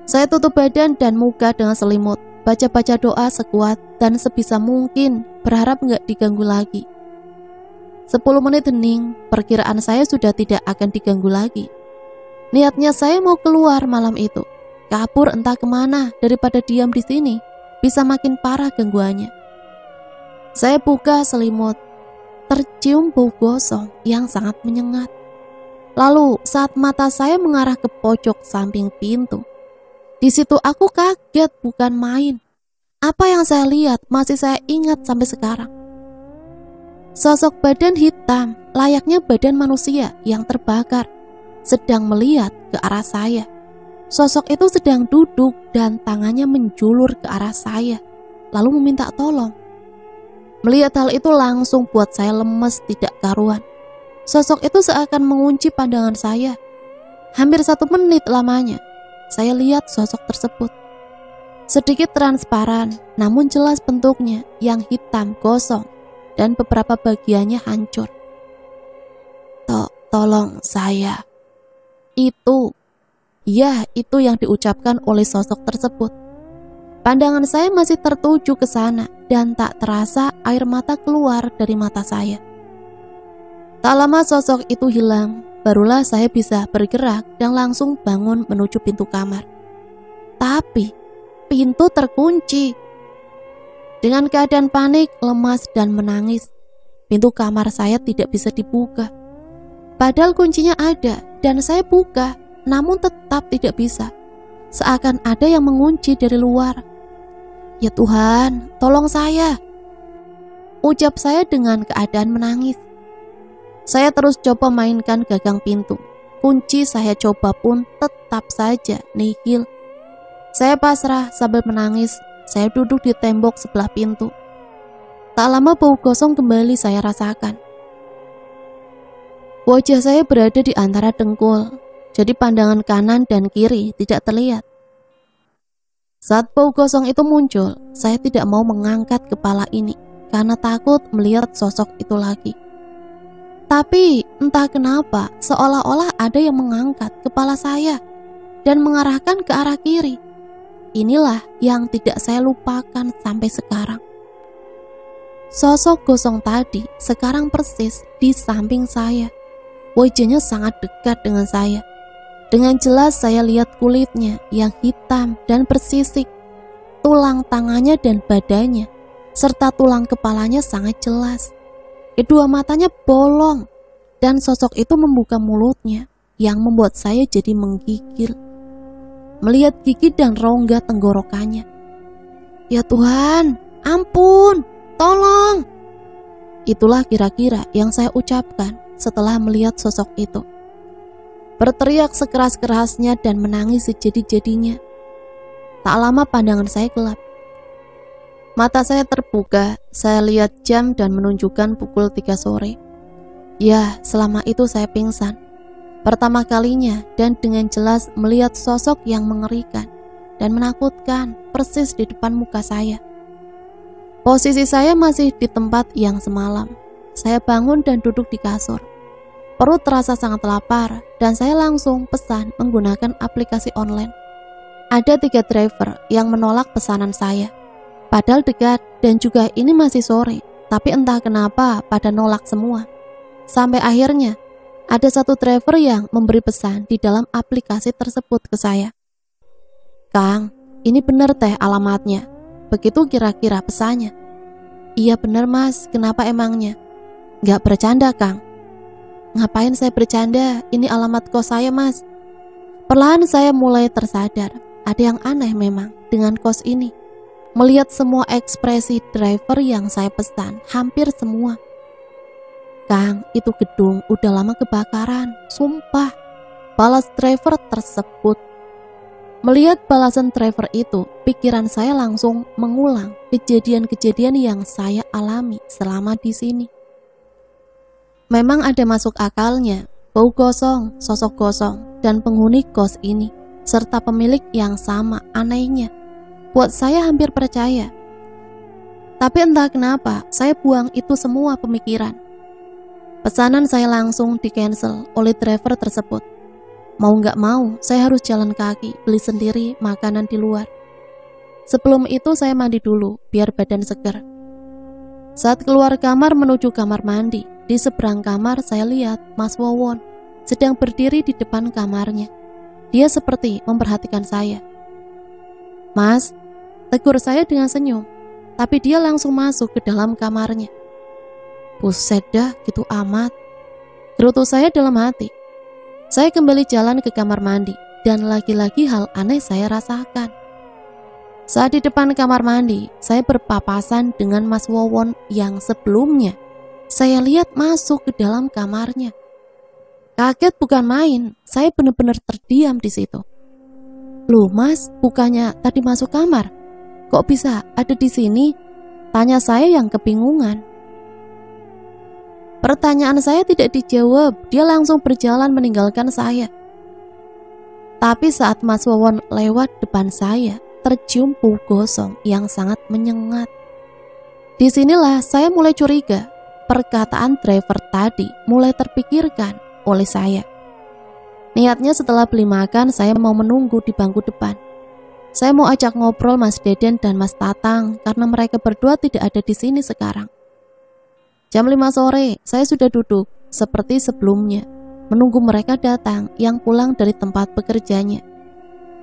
Saya tutup badan dan muka dengan selimut, baca-baca doa sekuat dan sebisa mungkin, berharap nggak diganggu lagi. 10 menit hening, perkiraan saya sudah tidak akan diganggu lagi. Niatnya saya mau keluar malam itu, kabur entah kemana daripada diam di sini, bisa makin parah gangguannya. Saya buka selimut, tercium bau gosong yang sangat menyengat. Lalu saat mata saya mengarah ke pojok samping pintu, di situ aku kaget bukan main. Apa yang saya lihat masih saya ingat sampai sekarang. Sosok badan hitam, layaknya badan manusia yang terbakar, sedang melihat ke arah saya. Sosok itu sedang duduk dan tangannya menjulur ke arah saya, lalu meminta tolong. Melihat hal itu langsung buat saya lemes tidak karuan. Sosok itu seakan mengunci pandangan saya. Hampir 1 menit lamanya, saya lihat sosok tersebut. Sedikit transparan, namun jelas bentuknya yang hitam gosong dan beberapa bagiannya hancur. Tolong saya. Itu Ya, itu yang diucapkan oleh sosok tersebut. Pandangan saya masih tertuju ke sana dan tak terasa air mata keluar dari mata saya. Tak lama sosok itu hilang, barulah saya bisa bergerak dan langsung bangun menuju pintu kamar. Tapi, pintu terkunci. Dengan keadaan panik, lemas, dan menangis, pintu kamar saya tidak bisa dibuka. Padahal kuncinya ada dan saya buka, namun tetap tidak bisa. Seakan ada yang mengunci dari luar. Ya Tuhan, tolong saya, ucap saya dengan keadaan menangis. Saya terus coba mainkan gagang pintu. Kunci saya coba pun tetap saja nihil. Saya pasrah sambil menangis. Saya duduk di tembok sebelah pintu. Tak lama bau gosong kembali saya rasakan. Wajah saya berada di antara dengkul, jadi pandangan kanan dan kiri tidak terlihat. Saat bau gosong itu muncul, saya tidak mau mengangkat kepala ini karena takut melihat sosok itu lagi. Tapi entah kenapa seolah-olah ada yang mengangkat kepala saya dan mengarahkan ke arah kiri. Inilah yang tidak saya lupakan sampai sekarang. Sosok gosong tadi sekarang persis di samping saya. Wajahnya sangat dekat dengan saya. Dengan jelas saya lihat kulitnya yang hitam dan bersisik, tulang tangannya dan badannya, serta tulang kepalanya sangat jelas. Kedua matanya bolong, dan sosok itu membuka mulutnya yang membuat saya jadi menggigil. Melihat gigi dan rongga tenggorokannya. Ya Tuhan, ampun, tolong. Itulah kira-kira yang saya ucapkan setelah melihat sosok itu. Berteriak sekeras-kerasnya dan menangis sejadi-jadinya. Tak lama pandangan saya gelap. Mata saya terbuka, saya lihat jam dan menunjukkan pukul 3 sore. Ya, selama itu saya pingsan. Pertama kalinya dan dengan jelas melihat sosok yang mengerikan dan menakutkan persis di depan muka saya. Posisi saya masih di tempat yang semalam. Saya bangun dan duduk di kasur. Perut terasa sangat lapar dan saya langsung pesan menggunakan aplikasi online. Ada 3 driver yang menolak pesanan saya. Padahal dekat dan juga ini masih sore, tapi entah kenapa pada nolak semua. Sampai akhirnya ada 1 driver yang memberi pesan di dalam aplikasi tersebut ke saya. Kang, ini benar teh alamatnya. Begitu kira-kira pesannya. Iya benar mas, kenapa emangnya? Gak bercanda Kang. Ngapain saya bercanda, ini alamat kos saya mas. Perlahan saya mulai tersadar, ada yang aneh memang dengan kos ini. Melihat semua ekspresi driver yang saya pesan, hampir semua. Kang, itu gedung udah lama kebakaran, sumpah. Balas driver tersebut. Melihat balasan driver itu, pikiran saya langsung mengulang kejadian-kejadian yang saya alami selama di sini. Memang ada masuk akalnya, bau gosong, sosok gosong, dan penghuni kos ini, serta pemilik yang sama anehnya. Buat saya hampir percaya. Tapi entah kenapa, saya buang itu semua pemikiran. Pesanan saya langsung di-cancel oleh driver tersebut. Mau gak mau, saya harus jalan kaki, beli sendiri makanan di luar. Sebelum itu saya mandi dulu, biar badan segar. Saat keluar kamar menuju kamar mandi, di seberang kamar saya lihat Mas Wawon sedang berdiri di depan kamarnya. Dia seperti memperhatikan saya. Mas, tegur saya dengan senyum, tapi dia langsung masuk ke dalam kamarnya. Buset dah, gitu amat. Gerutu saya dalam hati. Saya kembali jalan ke kamar mandi, dan lagi-lagi hal aneh saya rasakan. Saat di depan kamar mandi, saya berpapasan dengan Mas Wawon yang sebelumnya saya lihat masuk ke dalam kamarnya. Kaget bukan main, saya benar-benar terdiam di situ. Loh mas, bukannya tadi masuk kamar? Kok bisa ada di sini? Tanya saya yang kebingungan. Pertanyaan saya tidak dijawab, dia langsung berjalan meninggalkan saya. Tapi saat Mas Wawon lewat depan saya, tercium bau gosong yang sangat menyengat. Disinilah saya mulai curiga. Perkataan driver tadi mulai terpikirkan oleh saya. Niatnya setelah beli makan, saya mau menunggu di bangku depan. Saya mau ajak ngobrol Mas Deden dan Mas Tatang karena mereka berdua tidak ada di sini sekarang. Jam 5 sore, saya sudah duduk seperti sebelumnya, menunggu mereka datang yang pulang dari tempat bekerjanya.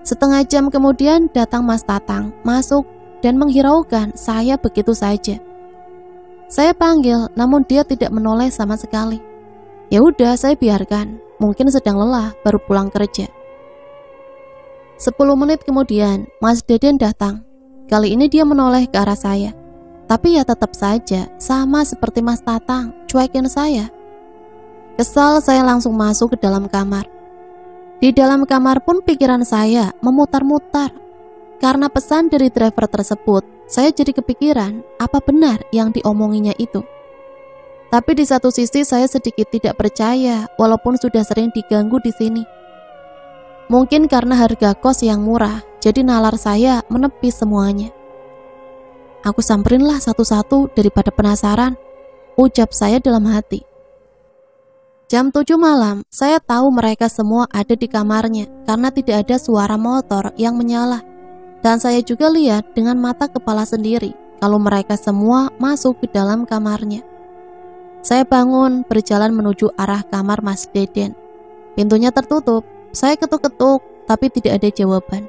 Setengah jam kemudian datang Mas Tatang, masuk dan menghiraukan saya begitu saja. Saya panggil, namun dia tidak menoleh sama sekali. Ya udah, saya biarkan, mungkin sedang lelah baru pulang kerja. 10 menit kemudian, Mas Deden datang. Kali ini dia menoleh ke arah saya. Tapi ya tetap saja, sama seperti Mas Tatang, cuekin saya. Kesal, saya langsung masuk ke dalam kamar. Di dalam kamar pun pikiran saya memutar-mutar. Karena pesan dari driver tersebut, saya jadi kepikiran apa benar yang diomonginya itu. Tapi di satu sisi saya sedikit tidak percaya, walaupun sudah sering diganggu di sini. Mungkin karena harga kos yang murah, jadi nalar saya menepis semuanya. Aku samperinlah satu-satu daripada penasaran, ucap saya dalam hati. Jam 7 malam, saya tahu mereka semua ada di kamarnya karena tidak ada suara motor yang menyala. Dan saya juga lihat dengan mata kepala sendiri kalau mereka semua masuk ke dalam kamarnya. Saya bangun, berjalan menuju arah kamar Mas Deden. Pintunya tertutup, saya ketuk-ketuk, tapi tidak ada jawaban.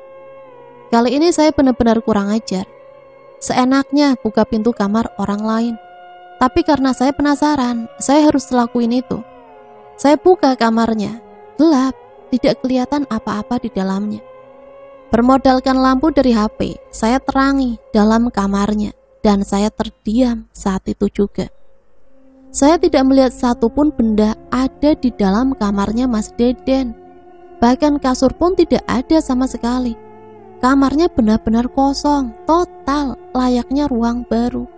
Kali ini saya benar-benar kurang ajar. Seenaknya buka pintu kamar orang lain. Tapi karena saya penasaran, saya harus lakuin itu. Saya buka kamarnya, gelap, tidak kelihatan apa-apa di dalamnya. Bermodalkan lampu dari HP, saya terangi dalam kamarnya, dan saya terdiam saat itu juga. Saya tidak melihat satupun benda ada di dalam kamarnya Mas Deden. Bahkan kasur pun tidak ada sama sekali. Kamarnya benar-benar kosong, total, layaknya ruang baru.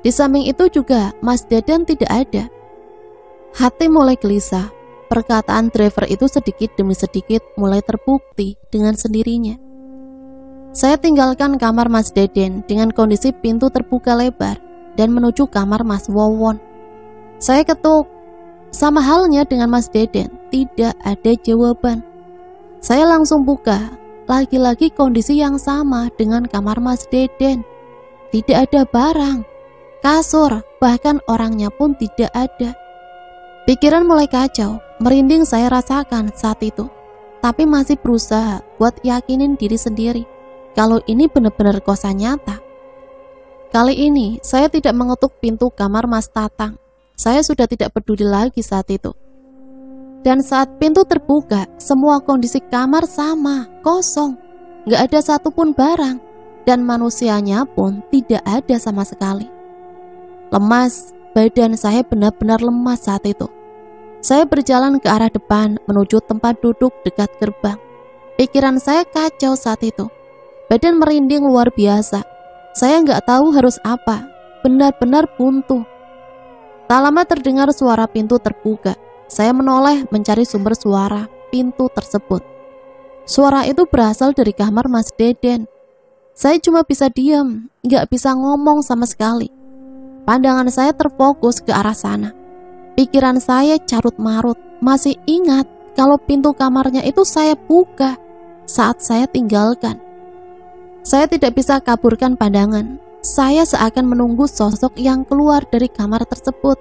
Di samping itu juga Mas Deden tidak ada. Hati mulai gelisah. Perkataan driver itu sedikit demi sedikit mulai terbukti dengan sendirinya. Saya tinggalkan kamar Mas Deden dengan kondisi pintu terbuka lebar dan menuju kamar Mas Wowon. Saya ketuk. Sama halnya dengan Mas Deden, tidak ada jawaban. Saya langsung buka. Lagi-lagi kondisi yang sama dengan kamar Mas Deden. Tidak ada barang, kasur, bahkan orangnya pun tidak ada. Pikiran mulai kacau, merinding saya rasakan saat itu. Tapi masih berusaha buat yakinin diri sendiri kalau ini benar-benar kosan nyata. Kali ini saya tidak mengetuk pintu kamar Mas Tatang. Saya sudah tidak peduli lagi saat itu. Dan saat pintu terbuka, semua kondisi kamar sama, kosong. Gak ada satupun barang, dan manusianya pun tidak ada sama sekali. Lemas, badan saya benar-benar lemas saat itu. Saya berjalan ke arah depan menuju tempat duduk dekat gerbang. Pikiran saya kacau saat itu. Badan merinding luar biasa. Saya gak tahu harus apa, benar-benar buntu. Tak lama terdengar suara pintu terbuka. Saya menoleh mencari sumber suara pintu tersebut. Suara itu berasal dari kamar Mas Deden. Saya cuma bisa diam, gak bisa ngomong sama sekali. Pandangan saya terfokus ke arah sana. Pikiran saya carut-marut, masih ingat kalau pintu kamarnya itu saya buka saat saya tinggalkan. Saya tidak bisa kaburkan pandangan. Saya seakan menunggu sosok yang keluar dari kamar tersebut.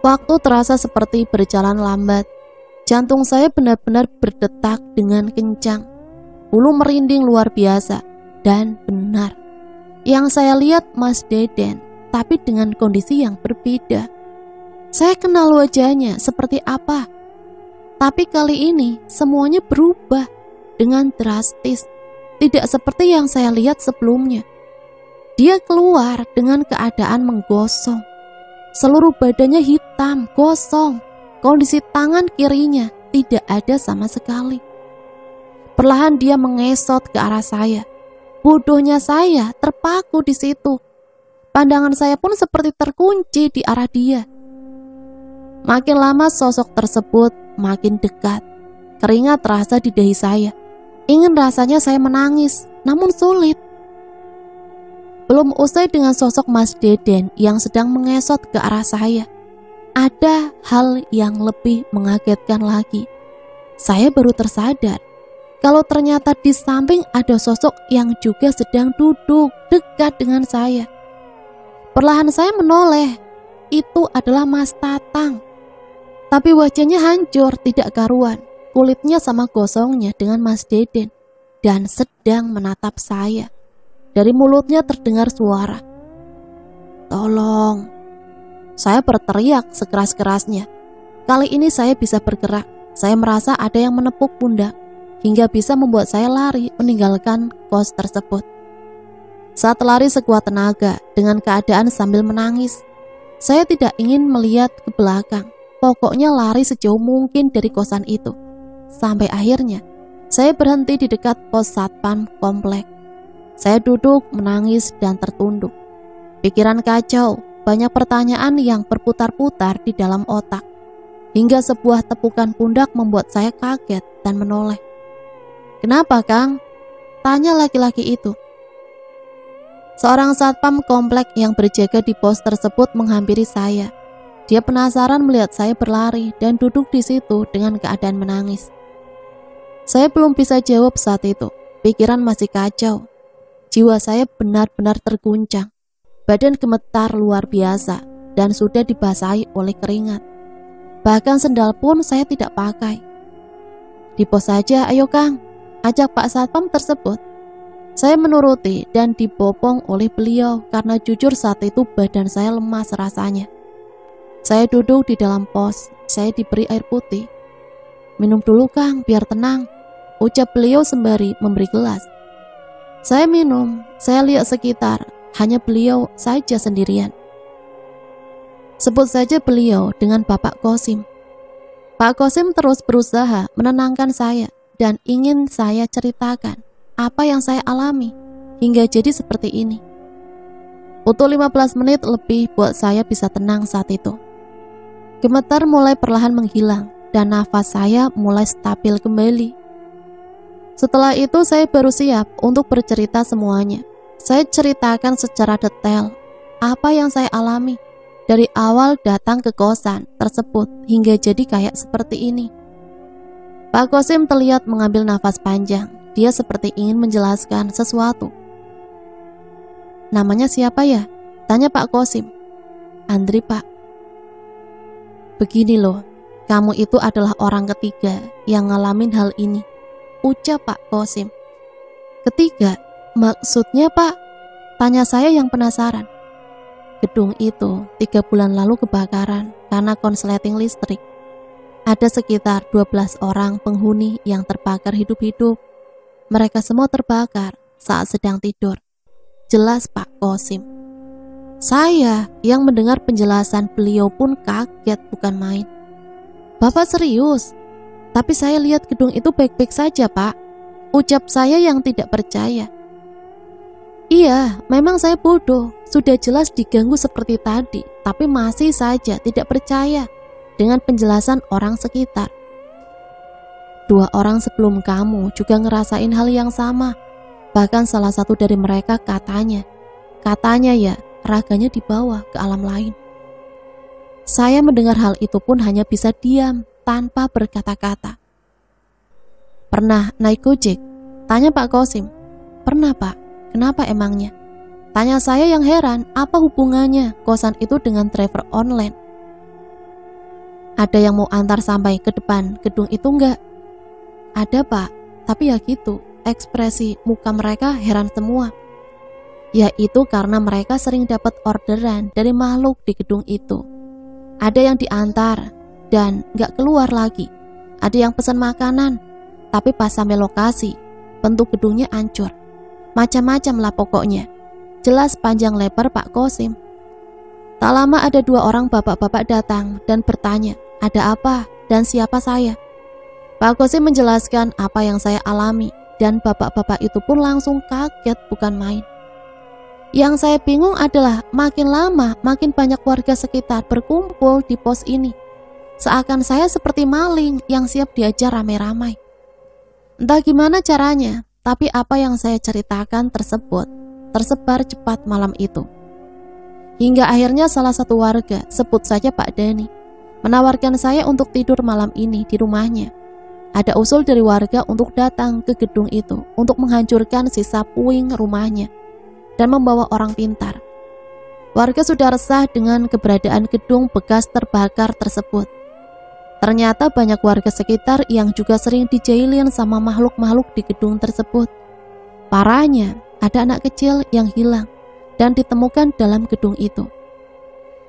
Waktu terasa seperti berjalan lambat. Jantung saya benar-benar berdetak dengan kencang. Bulu merinding luar biasa. Dan benar, yang saya lihat Mas Deden, tapi dengan kondisi yang berbeda. Saya kenal wajahnya seperti apa. Tapi kali ini semuanya berubah dengan drastis. Tidak seperti yang saya lihat sebelumnya. Dia keluar dengan keadaan menggosong. Seluruh badannya hitam, gosong. Kondisi tangan kirinya tidak ada sama sekali. Perlahan dia mengesot ke arah saya. Bodohnya saya terpaku di situ. Pandangan saya pun seperti terkunci di arah dia. Makin lama sosok tersebut makin dekat. Keringat terasa di dahi saya. Ingin rasanya saya menangis, namun sulit. Belum usai dengan sosok Mas Deden yang sedang mengesot ke arah saya. ada hal yang lebih mengagetkan lagi. Saya baru tersadar kalau ternyata di samping ada sosok yang juga sedang duduk dekat dengan saya. Perlahan saya menoleh, itu adalah Mas Tatang. Tapi wajahnya hancur tidak karuan, kulitnya sama gosongnya dengan Mas Deden, dan sedang menatap saya. Dari mulutnya terdengar suara, "Tolong." Saya berteriak sekeras-kerasnya. Kali ini saya bisa bergerak. Saya merasa ada yang menepuk pundak, hingga bisa membuat saya lari meninggalkan kos tersebut. Saat lari sekuat tenaga dengan keadaan sambil menangis, saya tidak ingin melihat ke belakang. Pokoknya lari sejauh mungkin dari kosan itu. Sampai akhirnya, saya berhenti di dekat pos satpam komplek. Saya duduk, menangis, dan tertunduk. Pikiran kacau, banyak pertanyaan yang berputar-putar di dalam otak. Hingga sebuah tepukan pundak membuat saya kaget dan menoleh. "Kenapa, Kang?" tanya laki-laki itu. Seorang satpam komplek yang berjaga di pos tersebut menghampiri saya. Dia penasaran melihat saya berlari dan duduk di situ dengan keadaan menangis. Saya belum bisa jawab saat itu. Pikiran masih kacau. Jiwa saya benar-benar terguncang. Badan gemetar luar biasa dan sudah dibasahi oleh keringat. Bahkan sendal pun saya tidak pakai. "Di pos saja, ayo Kang," ajak Pak Satpam tersebut. Saya menuruti dan dibopong oleh beliau karena jujur saat itu badan saya lemas rasanya. Saya duduk di dalam pos, saya diberi air putih. "Minum dulu Kang, biar tenang," ucap beliau sembari memberi gelas. Saya minum, saya lihat sekitar, hanya beliau saja sendirian. Sebut saja beliau dengan Bapak Kosim. Pak Kosim terus berusaha menenangkan saya dan ingin saya ceritakan apa yang saya alami hingga jadi seperti ini. Butuh 15 menit lebih buat saya bisa tenang saat itu. Gemetar mulai perlahan menghilang dan nafas saya mulai stabil kembali. Setelah itu saya baru siap untuk bercerita semuanya. Saya ceritakan secara detail apa yang saya alami dari awal datang ke kosan tersebut hingga jadi kayak seperti ini. Pak Kosim terlihat mengambil nafas panjang. Dia seperti ingin menjelaskan sesuatu. "Namanya siapa ya?" tanya Pak Kosim. "Andri Pak." "Begini loh, kamu itu adalah orang ketiga yang ngalamin hal ini," ucap Pak Kosim. "Ketiga? Maksudnya Pak?" tanya saya yang penasaran. "Gedung itu 3 bulan lalu kebakaran karena konsleting listrik. Ada sekitar 12 orang penghuni yang terbakar hidup-hidup. Mereka semua terbakar saat sedang tidur," jelas Pak Kosim. Saya yang mendengar penjelasan beliau pun kaget bukan main. "Bapak serius? Tapi saya lihat gedung itu baik-baik saja Pak," ucap saya yang tidak percaya. "Iya, memang saya bodoh. Sudah jelas diganggu seperti tadi, tapi masih saja tidak percaya dengan penjelasan orang sekitar. 2 orang sebelum kamu juga ngerasain hal yang sama. Bahkan salah satu dari mereka katanya ya, raganya dibawa ke alam lain." Saya mendengar hal itu pun hanya bisa diam tanpa berkata-kata. "Pernah naik Gojek?" tanya Pak Kosim. "Pernah Pak. Kenapa emangnya?" tanya saya yang heran apa hubungannya kosan itu dengan driver online. "Ada yang mau antar sampai ke depan gedung itu enggak?" "Ada Pak, tapi ya gitu, ekspresi muka mereka heran semua." "Ya itu karena mereka sering dapat orderan dari makhluk di gedung itu. Ada yang diantar dan gak keluar lagi. Ada yang pesan makanan, tapi pas sampai lokasi, bentuk gedungnya hancur. Macam-macam lah pokoknya," jelas panjang lebar Pak Kosim. Tak lama ada 2 orang bapak-bapak datang dan bertanya, ada apa dan siapa saya. Pak Kosim menjelaskan apa yang saya alami dan bapak-bapak itu pun langsung kaget bukan main. Yang saya bingung adalah makin lama makin banyak warga sekitar berkumpul di pos ini. Seakan saya seperti maling yang siap diajar ramai-ramai. Entah gimana caranya, tapi apa yang saya ceritakan tersebut tersebar cepat malam itu. Hingga akhirnya salah satu warga, sebut saja Pak Dani, menawarkan saya untuk tidur malam ini di rumahnya. Ada usul dari warga untuk datang ke gedung itu untuk menghancurkan sisa puing rumahnya dan membawa orang pintar. Warga sudah resah dengan keberadaan gedung bekas terbakar tersebut. Ternyata banyak warga sekitar yang juga sering dijailin sama makhluk-makhluk di gedung tersebut. Parahnya, ada anak kecil yang hilang dan ditemukan dalam gedung itu.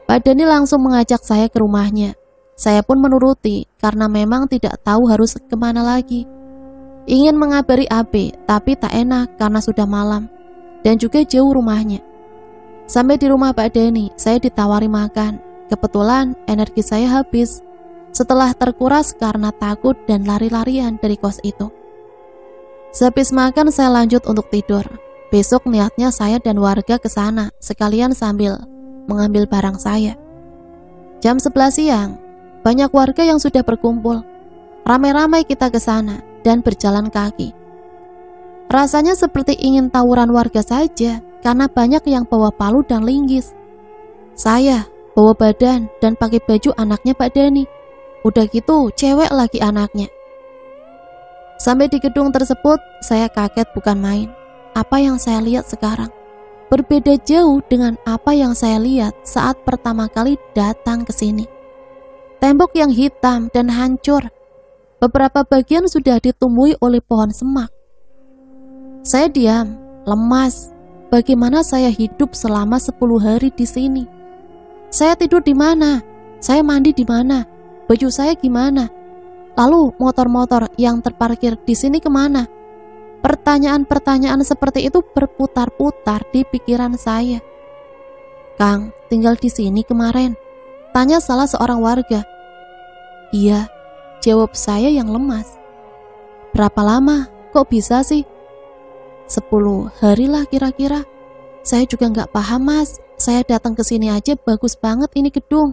Pak Dani langsung mengajak saya ke rumahnya. Saya pun menuruti karena memang tidak tahu harus kemana lagi. Ingin mengabari AB, tapi tak enak karena sudah malam dan juga jauh rumahnya. Sampai di rumah Pak Dani, saya ditawari makan. Kebetulan energi saya habis setelah terkuras karena takut dan lari-larian dari kos itu. Sehabis makan saya lanjut untuk tidur. Besok niatnya saya dan warga ke sana sekalian sambil mengambil barang saya. Jam 11 siang, banyak warga yang sudah berkumpul. Ramai-ramai kita ke sana dan berjalan kaki. Rasanya seperti ingin tawuran warga saja karena banyak yang bawa palu dan linggis. Saya bawa badan dan pakai baju anaknya Pak Dani. Udah gitu cewek lagi anaknya. Sampai di gedung tersebut saya kaget bukan main. Apa yang saya lihat sekarang berbeda jauh dengan apa yang saya lihat saat pertama kali datang ke sini. Tembok yang hitam dan hancur. Beberapa bagian sudah ditumbuhi oleh pohon semak. Saya diam, lemas. Bagaimana saya hidup selama 10 hari di sini? Saya tidur di mana? Saya mandi di mana? Baju saya gimana? Lalu motor-motor yang terparkir di sini kemana? Pertanyaan-pertanyaan seperti itu berputar-putar di pikiran saya. Kang, tinggal di sini kemarin? Tanya salah seorang warga. Iya, jawab saya yang lemas. Berapa lama? Kok bisa sih? 10 hari lah kira-kira. Saya juga nggak paham mas. Saya datang ke sini aja bagus banget ini gedung.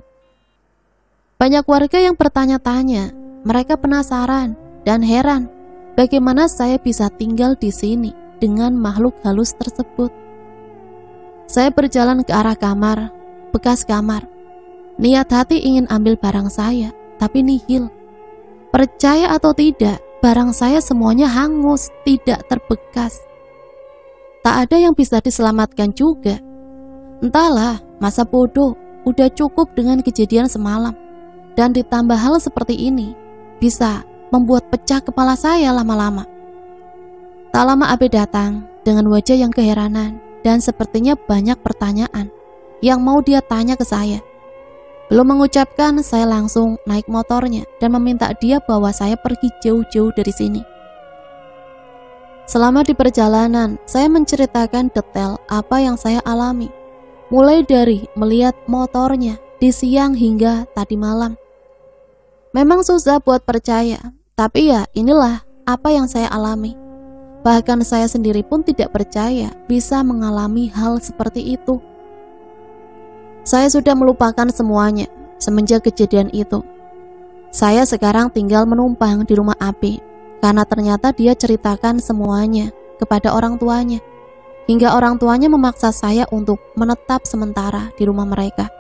Banyak warga yang bertanya-tanya. Mereka penasaran dan heran bagaimana saya bisa tinggal di sini dengan makhluk halus tersebut. Saya berjalan ke arah kamar, bekas kamar. Niat hati ingin ambil barang saya, tapi nihil. Percaya atau tidak, barang saya semuanya hangus, tidak terbekas. Tak ada yang bisa diselamatkan juga. Entahlah, masa bodoh, udah cukup dengan kejadian semalam. Dan ditambah hal seperti ini, bisa membuat pecah kepala saya lama-lama. Tak lama Abe datang dengan wajah yang keheranan dan sepertinya banyak pertanyaan yang mau dia tanya ke saya. Belum mengucapkan, saya langsung naik motornya dan meminta dia bawa saya pergi jauh-jauh dari sini. Selama di perjalanan, saya menceritakan detail apa yang saya alami, mulai dari melihat motornya di siang hingga tadi malam. Memang susah buat percaya, tapi ya inilah apa yang saya alami. Bahkan saya sendiri pun tidak percaya bisa mengalami hal seperti itu. Saya sudah melupakan semuanya semenjak kejadian itu. Saya sekarang tinggal menumpang di rumah Abi, karena ternyata dia ceritakan semuanya kepada orang tuanya, hingga orang tuanya memaksa saya untuk menetap sementara di rumah mereka.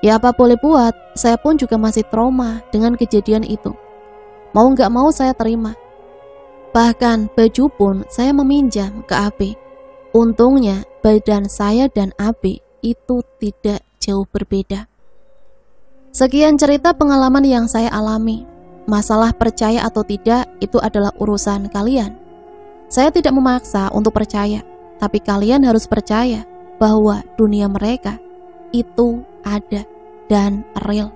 Ya apa boleh buat, saya pun juga masih trauma dengan kejadian itu. Mau gak mau saya terima. Bahkan baju pun saya meminjam ke Abi. Untungnya badan saya dan Abi itu tidak jauh berbeda. Sekian cerita pengalaman yang saya alami. Masalah percaya atau tidak itu adalah urusan kalian. Saya tidak memaksa untuk percaya, tapi kalian harus percaya bahwa dunia mereka itu ada dan real.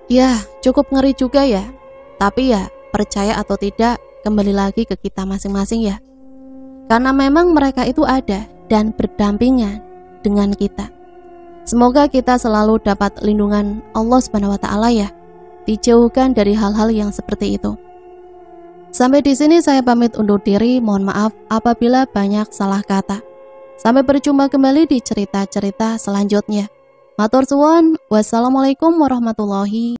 Ya, cukup ngeri juga ya. Tapi ya, percaya atau tidak kembali lagi ke kita masing-masing ya. Karena memang mereka itu ada dan berdampingan dengan kita. Semoga kita selalu dapat lindungan Allah Subhanahu wa taala ya. Dijauhkan dari hal-hal yang seperti itu. Sampai di sini saya pamit undur diri. Mohon maaf apabila banyak salah kata. Sampai berjumpa kembali di cerita-cerita selanjutnya. Matur suwun, wassalamualaikum warahmatullahi